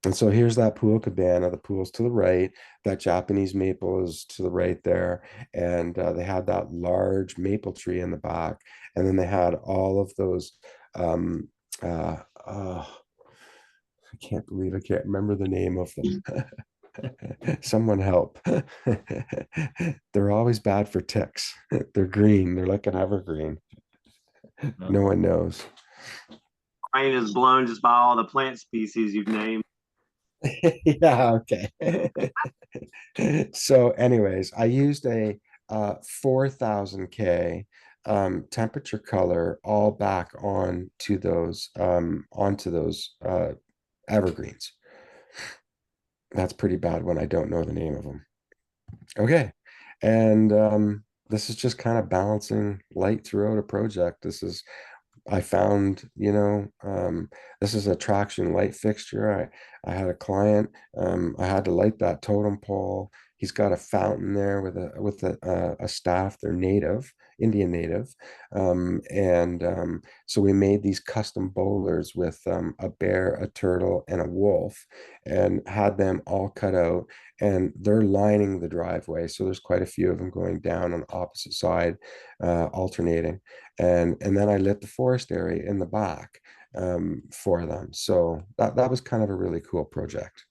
And so here's that pool cabana. The pool's to the right. That Japanese maple is to the right there. And they had that large maple tree in the back. And then they had all of those. Um, uh, uh, I can't believe I can't remember the name of them. Someone help. They're always bad for ticks. They're green. They're like an evergreen. No one knows. Brain is blown just by all the plant species you've named. Yeah, okay. So anyways, I used a 4000K temperature color all back onto those evergreens. That's pretty bad when I don't know the name of them. Okay. And this is just kind of balancing light throughout a project. I found, this is a traction light fixture. I had a client, I had to light that totem pole. He's got a fountain there with a staff. They're native, Indian native. So we made these custom bowlers with a bear, a turtle, and a wolf, and had them all cut out. And they're lining the driveway. So there's quite a few of them going down on the opposite side, alternating, and then I lit the forest area in the back for them. So that was kind of a really cool project.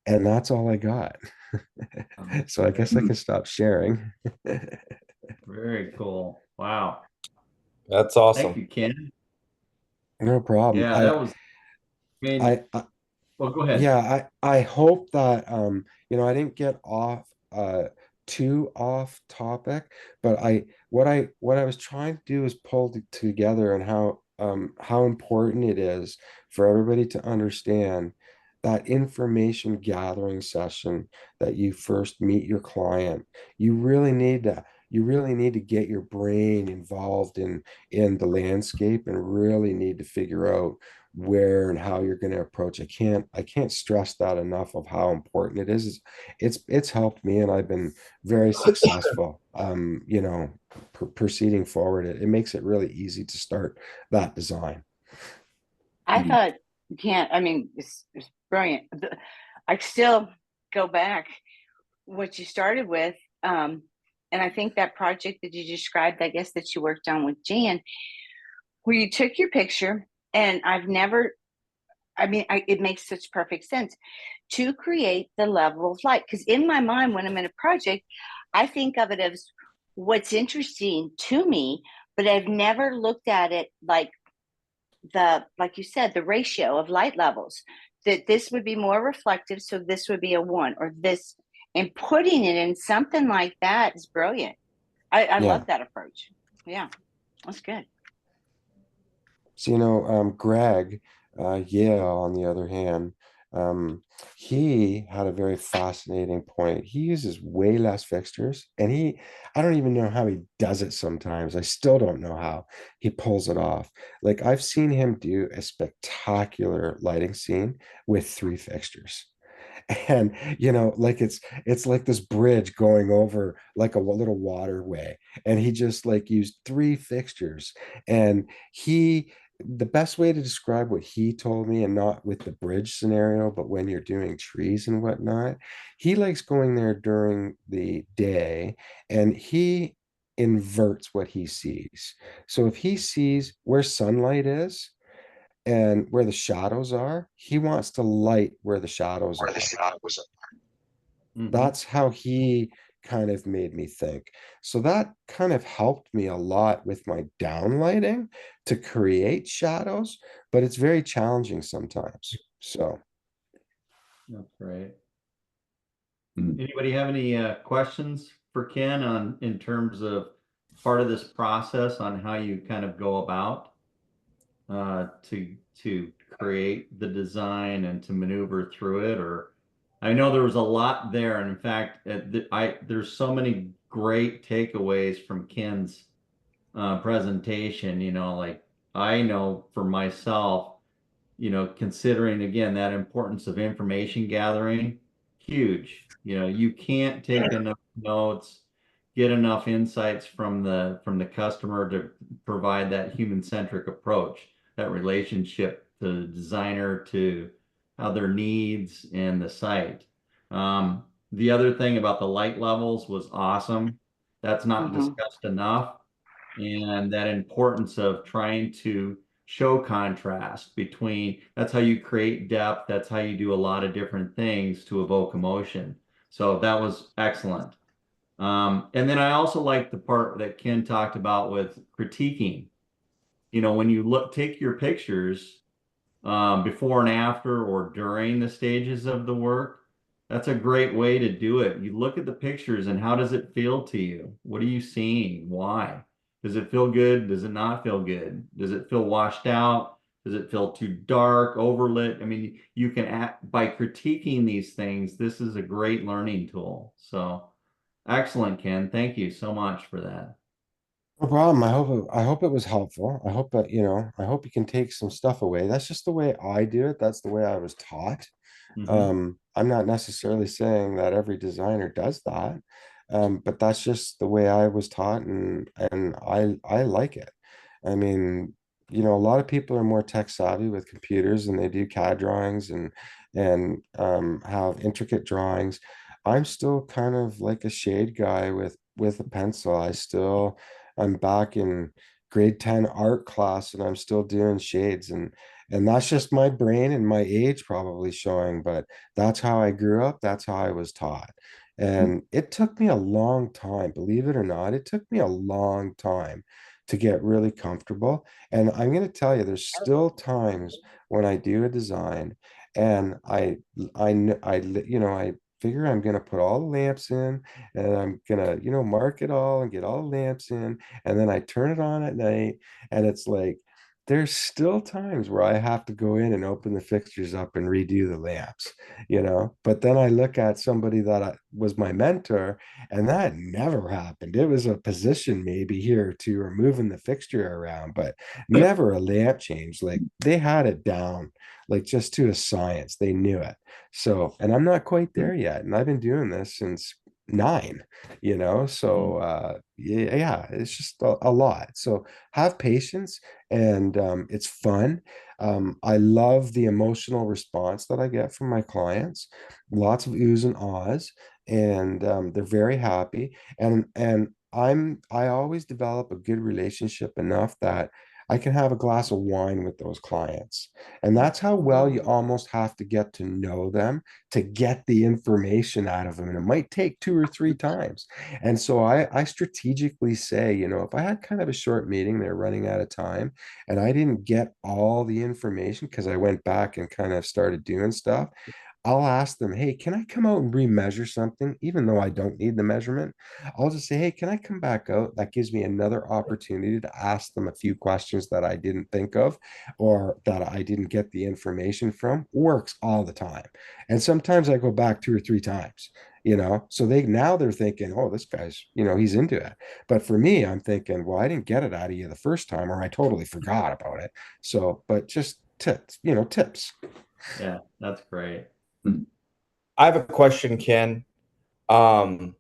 And that's all I got. So I guess I can stop sharing. Very cool. Wow. That's Thank awesome. you, Ken. No problem. Yeah, that was, I mean, I well, go ahead. Yeah, I hope that I didn't get off too off topic, but what I was trying to do is pull together and how important it is for everybody to understand that information gathering session that you first meet your client. You really need to get your brain involved in the landscape and really need to figure out where and how you're going to approach. I can't stress that enough of how important it is. It's helped me and I've been very successful proceeding forward. It makes it really easy to start that design. I thought, can't, I mean, it's brilliant. I still go back what you started with. And I think that project that you described, I guess that you worked on with Jan, where you took your picture, and it makes such perfect sense to create the level of light. Because in my mind, when I'm in a project, I think of it as what's interesting to me, but I've never looked at it like you said, the ratio of light levels, that this would be more reflective. So this would be a one, or this, and putting it in something like that is brilliant. I Yeah. love that approach. Yeah, that's good. So, Greg, Yale, on the other hand, um, he had a very fascinating point. He uses way less fixtures, and I don't even know how he does it sometimes. I still don't know how he pulls it off. Like, I've seen him do a spectacular lighting scene with three fixtures. And like it's like this bridge going over like a little waterway, and he just like used three fixtures. And the best way to describe what he told me, and not with the bridge scenario, but when you're doing trees and whatnot, he likes going there during the day, and he inverts what he sees. So if he sees where sunlight is and where the shadows are, he wants to light where the shadows are. Mhm. That's how he kind of made me think. So that kind of helped me a lot with my downlighting to create shadows, but it's very challenging sometimes. So, That's great. Anybody have any questions for Ken on in terms of part of this process on how you kind of go about to create the design and to maneuver through it? Or I know there was a lot there, and in fact, there's so many great takeaways from Ken's presentation. Like I know for myself, considering again that importance of information gathering, huge. You can't take enough notes, get enough insights from the customer to provide that human-centric approach, that relationship to the designer to how their needs and the site. The other thing about the light levels was awesome. That's not Mm-hmm. discussed enough. And that importance of trying to show contrast between, that's how you create depth. That's how you do a lot of different things to evoke emotion. So that was excellent. And then I also like the part that Ken talked about with critiquing. When you take your pictures, before and after or during the stages of the work, that's a great way to do it. You look at the pictures and how does it feel to you? What are you seeing? Why? Does it feel good? Does it not feel good? Does it feel washed out? Does it feel too dark, overlit? I mean, you can act by critiquing these things. This is a great learning tool. So excellent, Ken. Thank you so much for that. No problem. I hope it was helpful. I hope that, I hope you can take some stuff away. That's just the way I do it. That's the way I was taught. Mhm. I'm not necessarily saying that every designer does that. But that's just the way I was taught, and I like it. I mean, a lot of people are more tech savvy with computers, and they do CAD drawings and have intricate drawings. I'm still kind of like a shade guy with a pencil. I'm back in grade 10 art class, and I'm still doing shades, and that's just my brain and my age probably showing, but that's how I grew up. That's how I was taught. And it took me a long time, believe it or not, it took me a long time to get really comfortable. And I'm going to tell you, there's still times when I do a design and I figure I'm going to put all the lamps in, and I'm going to, mark it all and get all the lamps in. And then I turn it on at night, and it's like, there's still times where I have to go in and open the fixtures up and redo the lamps, But then I look at somebody that was my mentor, and that never happened. It was a position maybe here or two, or moving the fixture around, but never a lamp change. Like, they had it down, like, just to a science. They knew it. So, and I'm not quite there yet. And I've been doing this since nine, so yeah, it's just a lot. So have patience, and it's fun. I love the emotional response that I get from my clients. Lots of oohs and ahs, and they're very happy. And I always develop a good relationship enough that I can have a glass of wine with those clients. And that's how well you almost have to get to know them to get the information out of them. And it might take two or three times. And so I strategically say, if I had kind of a short meeting, they're running out of time, and I didn't get all the information because I went back and kind of started doing stuff, I'll ask them, hey, can I come out and remeasure something? Even though I don't need the measurement, I'll just say, hey, can I come back out? That gives me another opportunity to ask them a few questions that I didn't think of, or that I didn't get the information from. Works all the time. And sometimes I go back two or three times, so they're thinking, oh, this guy's, he's into it. But for me, I'm thinking, well, I didn't get it out of you the first time, or I totally forgot about it. So, but just tips, tips. Yeah, that's great. I have a question, Ken. Um,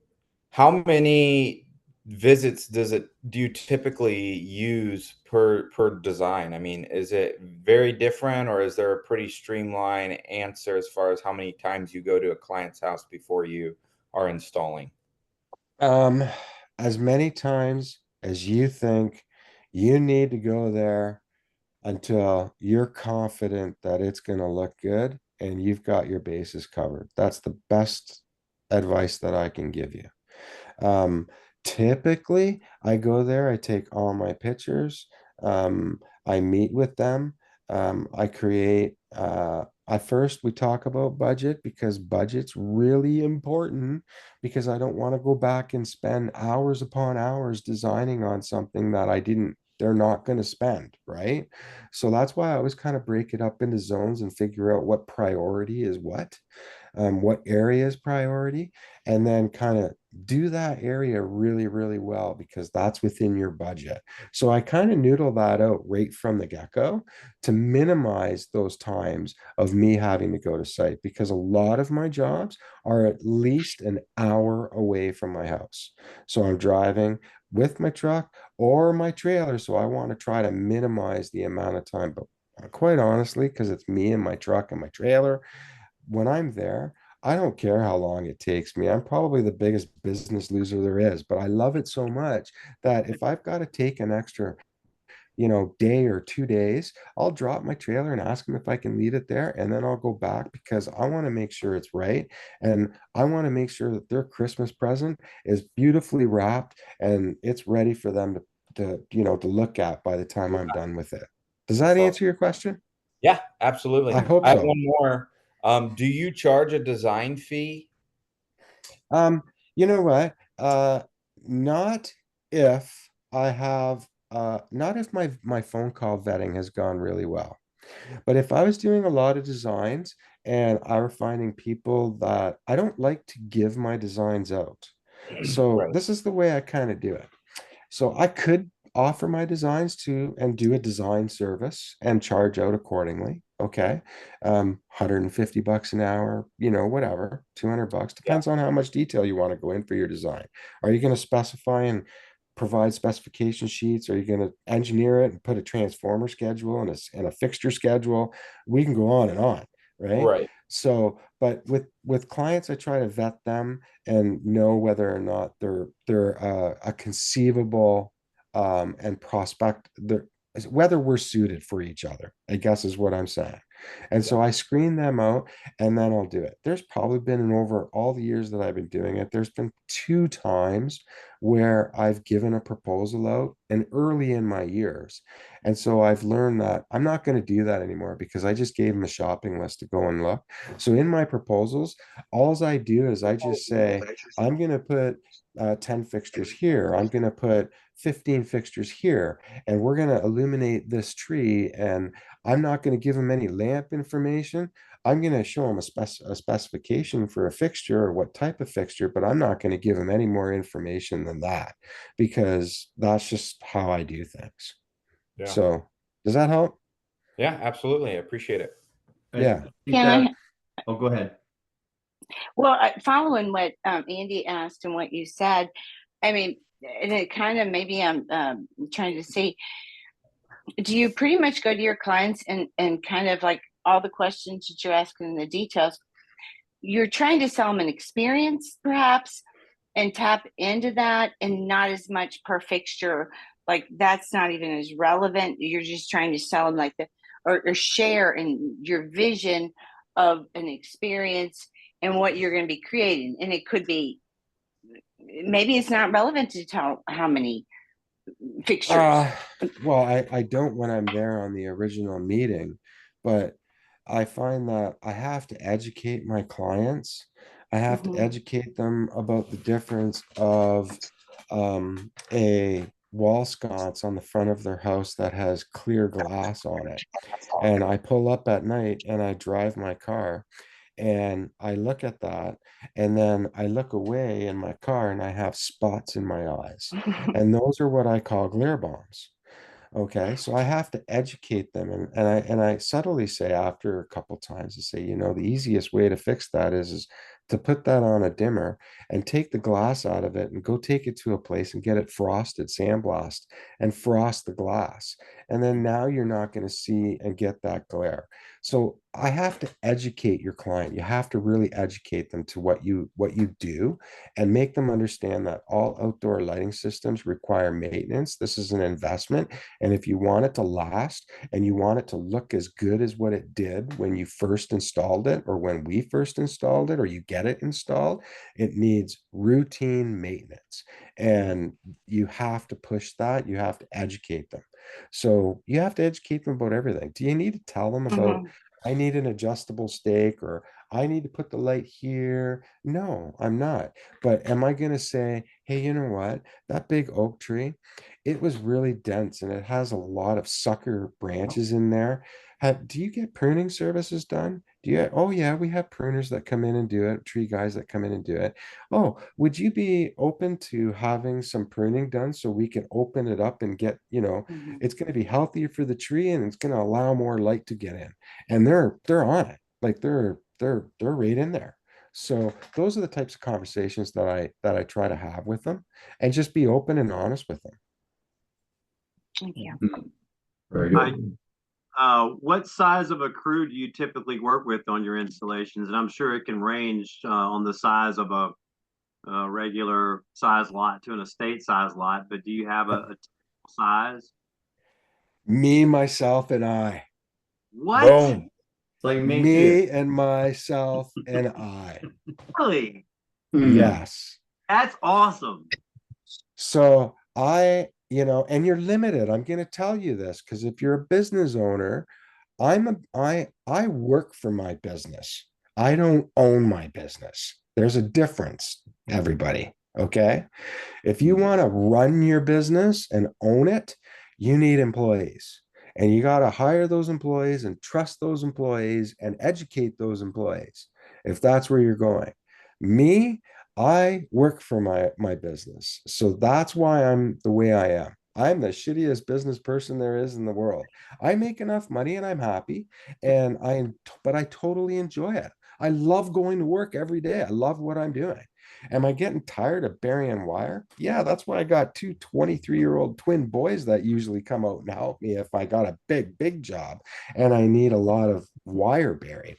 how many visits do you typically use per design? I mean, is it very different, or is there a pretty streamlined answer as far as how many times you go to a client's house before you are installing? Um, as many times as you think you need to go there until you're confident that it's going to look good and you've got your bases covered. That's the best advice that I can give you. Um, Typically, I go there, I take all my pictures, I meet with them, I create, at first we talk about budget, because budget's really important, because I don't want to go back and spend hours upon hours designing on something that they're not going to spend, right? So that's why I always kind of break it up into zones and figure out what priority is what area is priority, and then kind of do that area really, really well, because that's within your budget. So I kind of noodle that out right from the get-go to minimize those times of me having to go to site, because a lot of my jobs are at least an hour away from my house. So I'm driving with my truck or my trailer. So I want to try to minimize the amount of time. But quite honestly, because it's me and my truck and my trailer, when I'm there, I don't care how long it takes me. I'm probably the biggest business loser there is, but I love it so much that if I've got to take an extra day or 2 days, I'll drop my trailer and ask them if I can leave it there. And then I'll go back because I want to make sure it's right. And I want to make sure that their Christmas present is beautifully wrapped and it's ready for them to look at by the time I'm done with it. Does that answer your question? Yeah, absolutely. I hope I have so. one more. Do you charge a design fee? You know what? Not if I have not if my phone call vetting has gone really well. But if I was doing a lot of designs and I were finding people that I don't like to give my designs out. So Right. this is the way I kind of do it. So I could offer my designs to and do a design service and charge out accordingly. Okay. 150 bucks an hour, whatever, 200 bucks, Yeah. depends on how much detail you want to go in for your design. Are you going to specify and provide specification sheets? Are you going to engineer it and put a transformer schedule and a fixture schedule? We can go on, right? Right. So, but with clients, I try to vet them and know whether or not they're a conceivable and prospect whether we're suited for each other, I guess is what I'm saying. And Yeah. so I screen them out and then I'll do it. There's probably been in over all the years that I've been doing it, there's been 2 times where I've given a proposal out and early in my years. And so I've learned that I'm not going to do that anymore because I just gave them a shopping list to go and look. So in my proposals, all I do is I just say, I'm going to put 10 fixtures here. I'm going to put 15 fixtures here, and we're going to illuminate this tree. And I'm not going to give them any lamp information. I'm going to show them a specification for a fixture or what type of fixture, but I'm not going to give them any more information than that because that's just how I do things. Yeah. So does that help? Yeah, absolutely. I appreciate it. Yeah. Oh, go ahead. Well, following what Andy asked and what you said, I mean, and it kind of maybe I'm trying to see, do you pretty much go to your clients and kind of like all the questions that you're asking in the details, you're trying to sell them an experience perhaps and tap into that and not as much per fixture, like that's not even as relevant. You're just trying to sell them like or share in your vision of an experience and what you're going to be creating. And it could be, maybe it's not relevant to tell how many fixtures. Well, I don't when I'm there on the original meeting, but I find that I have to educate my clients. I have to Mhm. educate them about the difference of a wall sconce on the front of their house that has clear glass on it. And I pull up at night and I drive my car and I look at that and then I look away in my car and I have spots in my eyes. And those are what I call glare bombs. Okay, so I have to educate them, and I subtly say after a couple times to say, the easiest way to fix that is to put that on a dimmer and take the glass out of it and go take it to a place and get it frosted, sandblast, and frost the glass. And then now you're not going to see and get that glare. So I have to educate your client. You have to really educate them to what you do and make them understand that all outdoor lighting systems require maintenance. This is an investment. And if you want it to last and you want it to look as good as what it did when you first installed it or when we first installed it or you get it installed, it needs routine maintenance. And you have to push that. You have to educate them. So you have to educate them about everything. Do you need to tell them about, Mhm. I need an adjustable stake or I need to put the light here? No, I'm not. But am I going to say, hey, you know what? That big oak tree, it was really dense and it has a lot of sucker branches in there. Do you get pruning services done? Oh yeah, we have pruners that come in and do it, tree guys that come in and do it. Oh, would you be open to having some pruning done so we can open it up and get, Mhm. it's going to be healthier for the tree and it's going to allow more light to get in. And they're on it. Like they're right in there. So those are the types of conversations that I try to have with them and just be open and honest with them. Thank you. Very I, good. what size of a crew do you typically work with on your installations? And I'm sure it can range on the size of a regular size lot to an estate size lot, but do you have a typical size? Me, myself, and I. What? Boom. It's like me too. Me and myself and I. Really? Yes. That's awesome. So and you're limited. I'm going to tell you this because if you're a business owner, I work for my business. I don't own my business. There's a difference, everybody. Okay. If you want to run your business and own it, you need employees. And you got to hire those employees and trust those employees and educate those employees if that's where you're going. Me, I work for my business. So that's why I'm the way I am. I'm the shittiest business person there is in the world. I make enough money and I'm happy but I totally enjoy it. I love going to work every day. I love what I'm doing. Am I getting tired of burying wire? Yeah, that's why I got two 23-year-old twin boys that usually come out and help me if I got a big job and I need a lot of wire buried.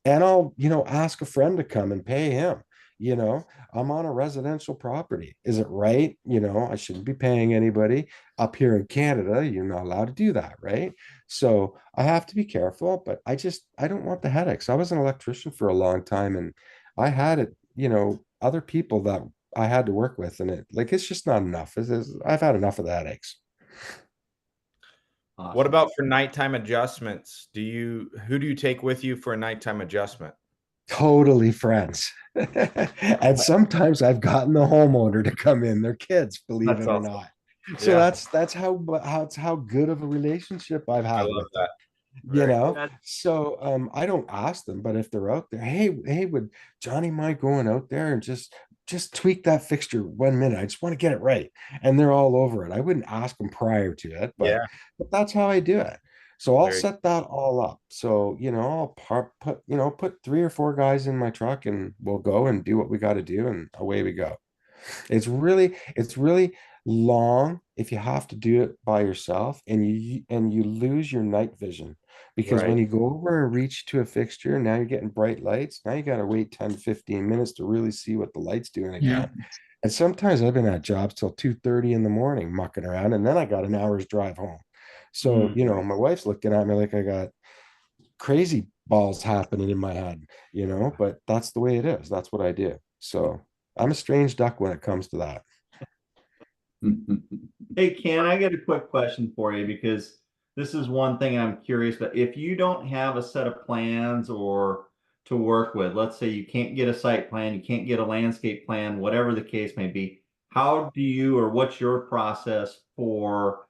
And I'll, ask a friend to come and pay him. I'm on a residential property. Is it right? I shouldn't be paying anybody. Up here in Canada, you're not allowed to do that, right? So I have to be careful, but I don't want the headaches. I was an electrician for a long time and I had it, other people that I had to work with, and it's just not enough. I've had enough of the headaches. Awesome. What about for nighttime adjustments? Who do you take with you for a nighttime adjustment? Totally friends. And sometimes I've gotten the homeowner to come in, their kids, believe That's it or awesome. not. So Yeah. that's how good of a relationship I've I had love with that. them. Very cool. So I don't ask them, but if they're out there, hey, would Johnny mind going out there and just tweak that fixture 1 minute? I just want to get it right. And they're all over it. I wouldn't ask them prior to it, Yeah. but that's how I do it. So I'll Very set that all up. So, put 3 or 4 guys in my truck and we'll go and do what we got to do and away we go. It's really long if you have to do it by yourself and you lose your night vision because when right. you go over and reach to a fixture, now you're getting bright lights. Now you got to wait 10, 15 minutes to really see what the light's doing again. And sometimes I've been at jobs till 2:30 in the morning mucking around, and then I got an hour's drive home. So, my wife's looking at me like I got crazy balls happening in my head, but that's the way it is. That's what I do. So I'm a strange duck when it comes to that. Hey, Ken, I got a quick question for you because this is one thing I'm curious about. If you don't have a set of plans or to work with, let's say you can't get a site plan, you can't get a landscape plan, whatever the case may be, how do you or what's your process for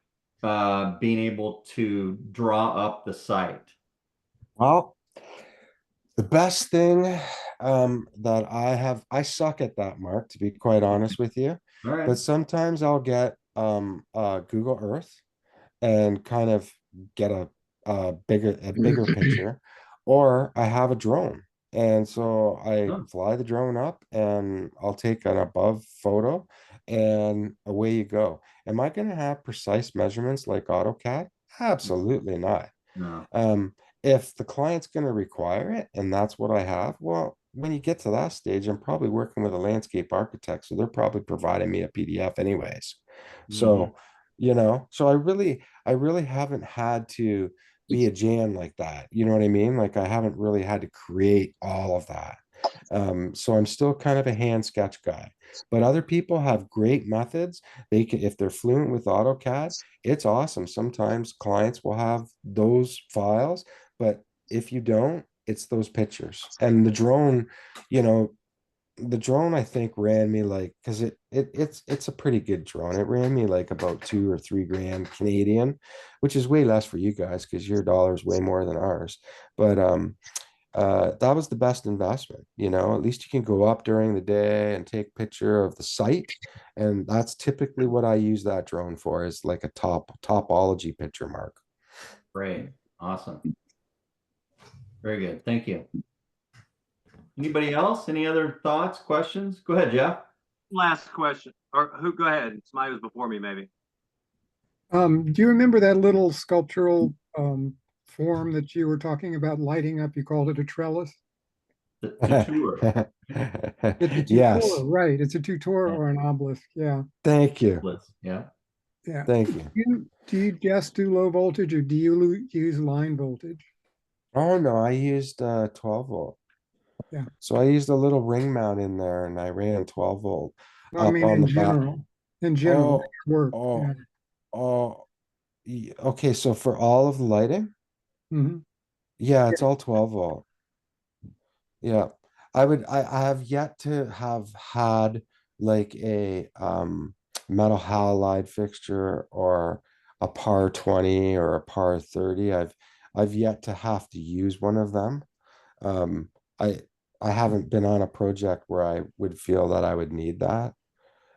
being able to draw up the site? Well, the best thing that I suck at that, Mark, to be quite honest with you. All right. But sometimes I'll get Google Earth and kind of get a bigger picture, or I have a drone. And so I Oh, fly the drone up and I'll take an above photo and away you go. Am I going to have precise measurements like AutoCAD? Absolutely not. no. If the client's going to require it and that's what I have, well, when you get to that stage, I'm probably working with a landscape architect, so they're probably providing me a PDF anyways. Mhm. So, so I really haven't had to be a Jan like that. You know what I mean? Like I haven't really had to create all of that. So I'm still kind of a hand sketch guy. But other people have great methods. They can, if they're fluent with AutoCAD, it's awesome. Sometimes clients will have those files, but if you don't, it's those pictures. And you know, the drone I think ran me like because it's a pretty good drone. It ran me like about 2 or 3 grand Canadian, which is way less for you guys because your dollar's way more than ours. But that was the best investment. At least you can go up during the day and take picture of the site, and that's typically what I use that drone for is like a topology picture, Mark. Great. Awesome. Very good. Thank you. Anybody else? Any other thoughts, questions? Go ahead, Jeff. Last question, or who? Go ahead. Somebody was before me, maybe. Do you remember that little sculptural form that you were talking about lighting up? You called it a trellis. The tour. It's a tutor, Yes, right? It's a tutor Yeah. or an obelisk. Yeah. thank you. Yeah. Yeah. Thank you. Do you just do low voltage or do you use line voltage? Oh no, I used 12 volt. Yeah. So I used a little ring mount in there and I ran 12 volt No, I up mean on in the back. general. In general, Oh, work. oh, Yeah. oh. Okay, so for all of the lighting, Mhm. yeah, it's all 12 volt. Yeah. I have yet to have had like a metal halide fixture or a par 20 or a par 30. I've yet to have to use one of them. Um, I I haven't been on a project where I would feel that I would need that.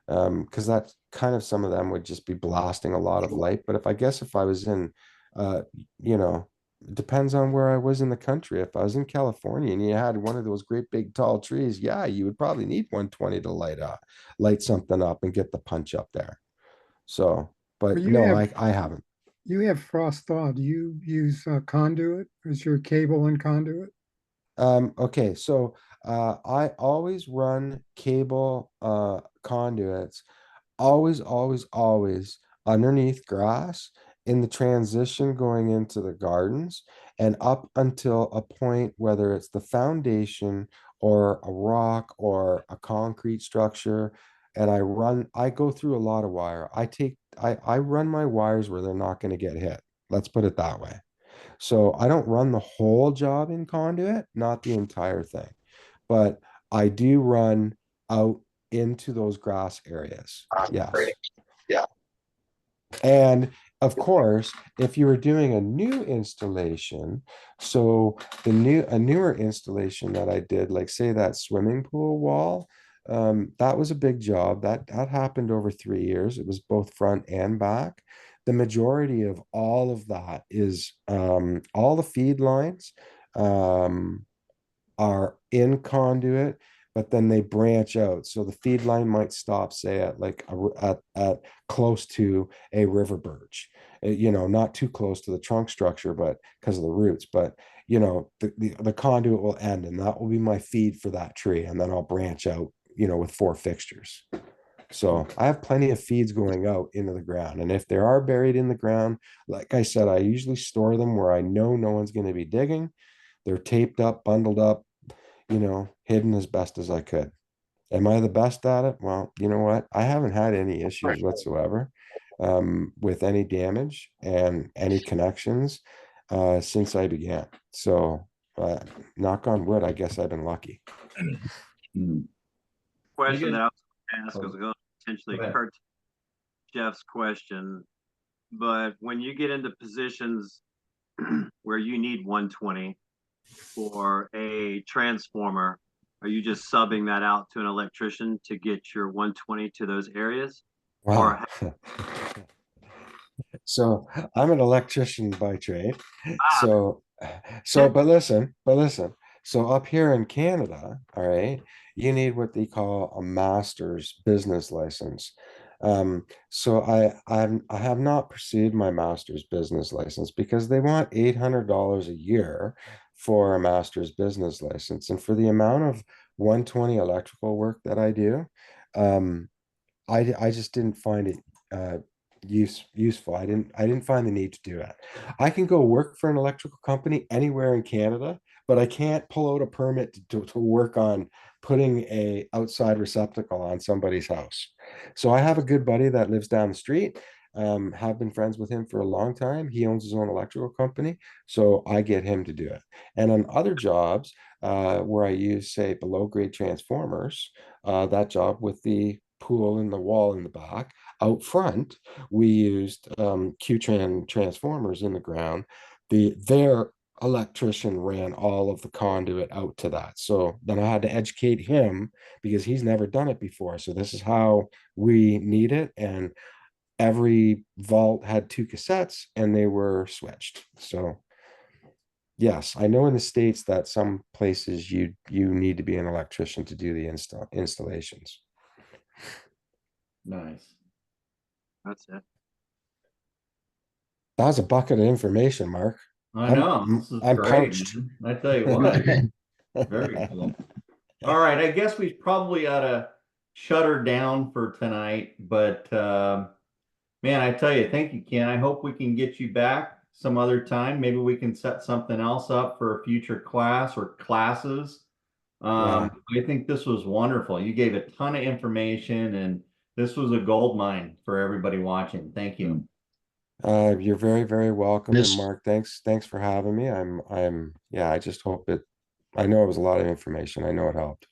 Because that kind of some of them would just be blasting a lot of light. But if I was in, uh, you know, it depends on where I was in the country. If I was in California and you had one of those great big tall trees, yeah, you would probably need 120 to light something up and get the punch up there. So, But but you no, have I haven't. frost thaw. Do you use conduit? Is your cable and conduit? Okay, so I always run cable conduits always underneath grass in the transition going into the gardens and up until a point, whether it's the foundation or a rock or a concrete structure. And I go through a lot of wire. I run my wires where they're not going to get hit. Let's put it that way. So I don't run the whole job in conduit, not the entire thing, but I do run out into those grass areas. Yes. Yeah. And of course, if you were doing a new installation, so a newer installation that I did, like say that swimming pool wall, that was a big job. That happened over 3 years. It was both front and back. The majority of all of that is all the feed lines. Um, are in conduit, but then they branch out. So the feed line might stop, say at like at close to a river birch, not too close to the trunk structure, but because of the roots. But the conduit will end, and that will be my feed for that tree, and then I'll branch out, with 4 fixtures. So I have plenty of feeds going out into the ground. And if they are buried in the ground, like I said, I usually store them where I know no one's going to be digging. They're taped up, bundled up, hidden as best as I could. Am I the best at it? Well, you know what? I haven't had any issues whatsoever with any damage and any connections since I began. So, knock on wood, I guess I've been lucky. Question guys- that I was going to ask was Oh, going to potentially go ahead. occur to Jeff's question, but when you get into positions where you need 120 for a transformer, are you just subbing that out to an electrician to get your 120 to those areas? Wow. So I'm an electrician by trade. So, but listen. So up here in Canada, all right, you need what they call a master's business license. So I have not pursued my master's business license because they want $800 a year for a master's business license, and for the amount of 120 electrical work that I do, um, I just didn't find it uh, useful. I didn't find the need to do it. I can go work for an electrical company anywhere in Canada, but I can't pull out a permit to work on putting a outside receptacle on somebody's house. So I have a good buddy that lives down the street. Have been friends with him for a long time. He owns his own electrical company, so I get him to do it. And on other jobs, where I use, say, below grade transformers, that job with the pool in the wall in the back. Out front, we used Qtran transformers in the ground. Their electrician ran all of the conduit out to that. So then I had to educate him because he's never done it before. So this is how we need it. And every vault had 2 cassettes and they were switched. So yes, I know in the States that some places you need to be an electrician to do the installations. Nice. That's it. That was a bucket of information, Mark. I know. This is I'm great, parched. man. I tell you what. Very cool. All right. I guess we probably ought to shut her down for tonight, but Man, I tell you, thank you, Ken. I hope we can get you back some other time. Maybe we can set something else up for a future class or classes. I think this was wonderful. You gave a ton of information, and this was a gold mine for everybody watching. Thank you. You're very, very welcome. This- And Mark, thanks for having me. Yeah, I just hope I know it was a lot of information. I know it helped.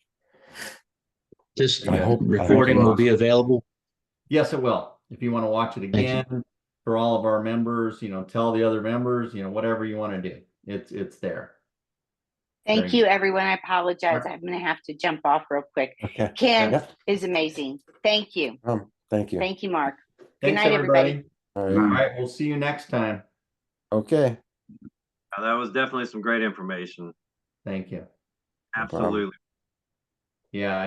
This I hope recording it will was. be available. Yes, it will. If you want to watch it Thank you. again for all of our members, tell the other members, whatever you want to do. It's there. Thank Very you, good. everyone. I apologize. I'm going to have to jump off real quick. Okay. Ken Yeah. is amazing. Thank you. Thank you. Thank you, Mark. Good Thanks, night, everybody. everybody. All All right. right, we'll see you next time. Okay. That was definitely some great information. Thank you. No problem. Absolutely. Yeah,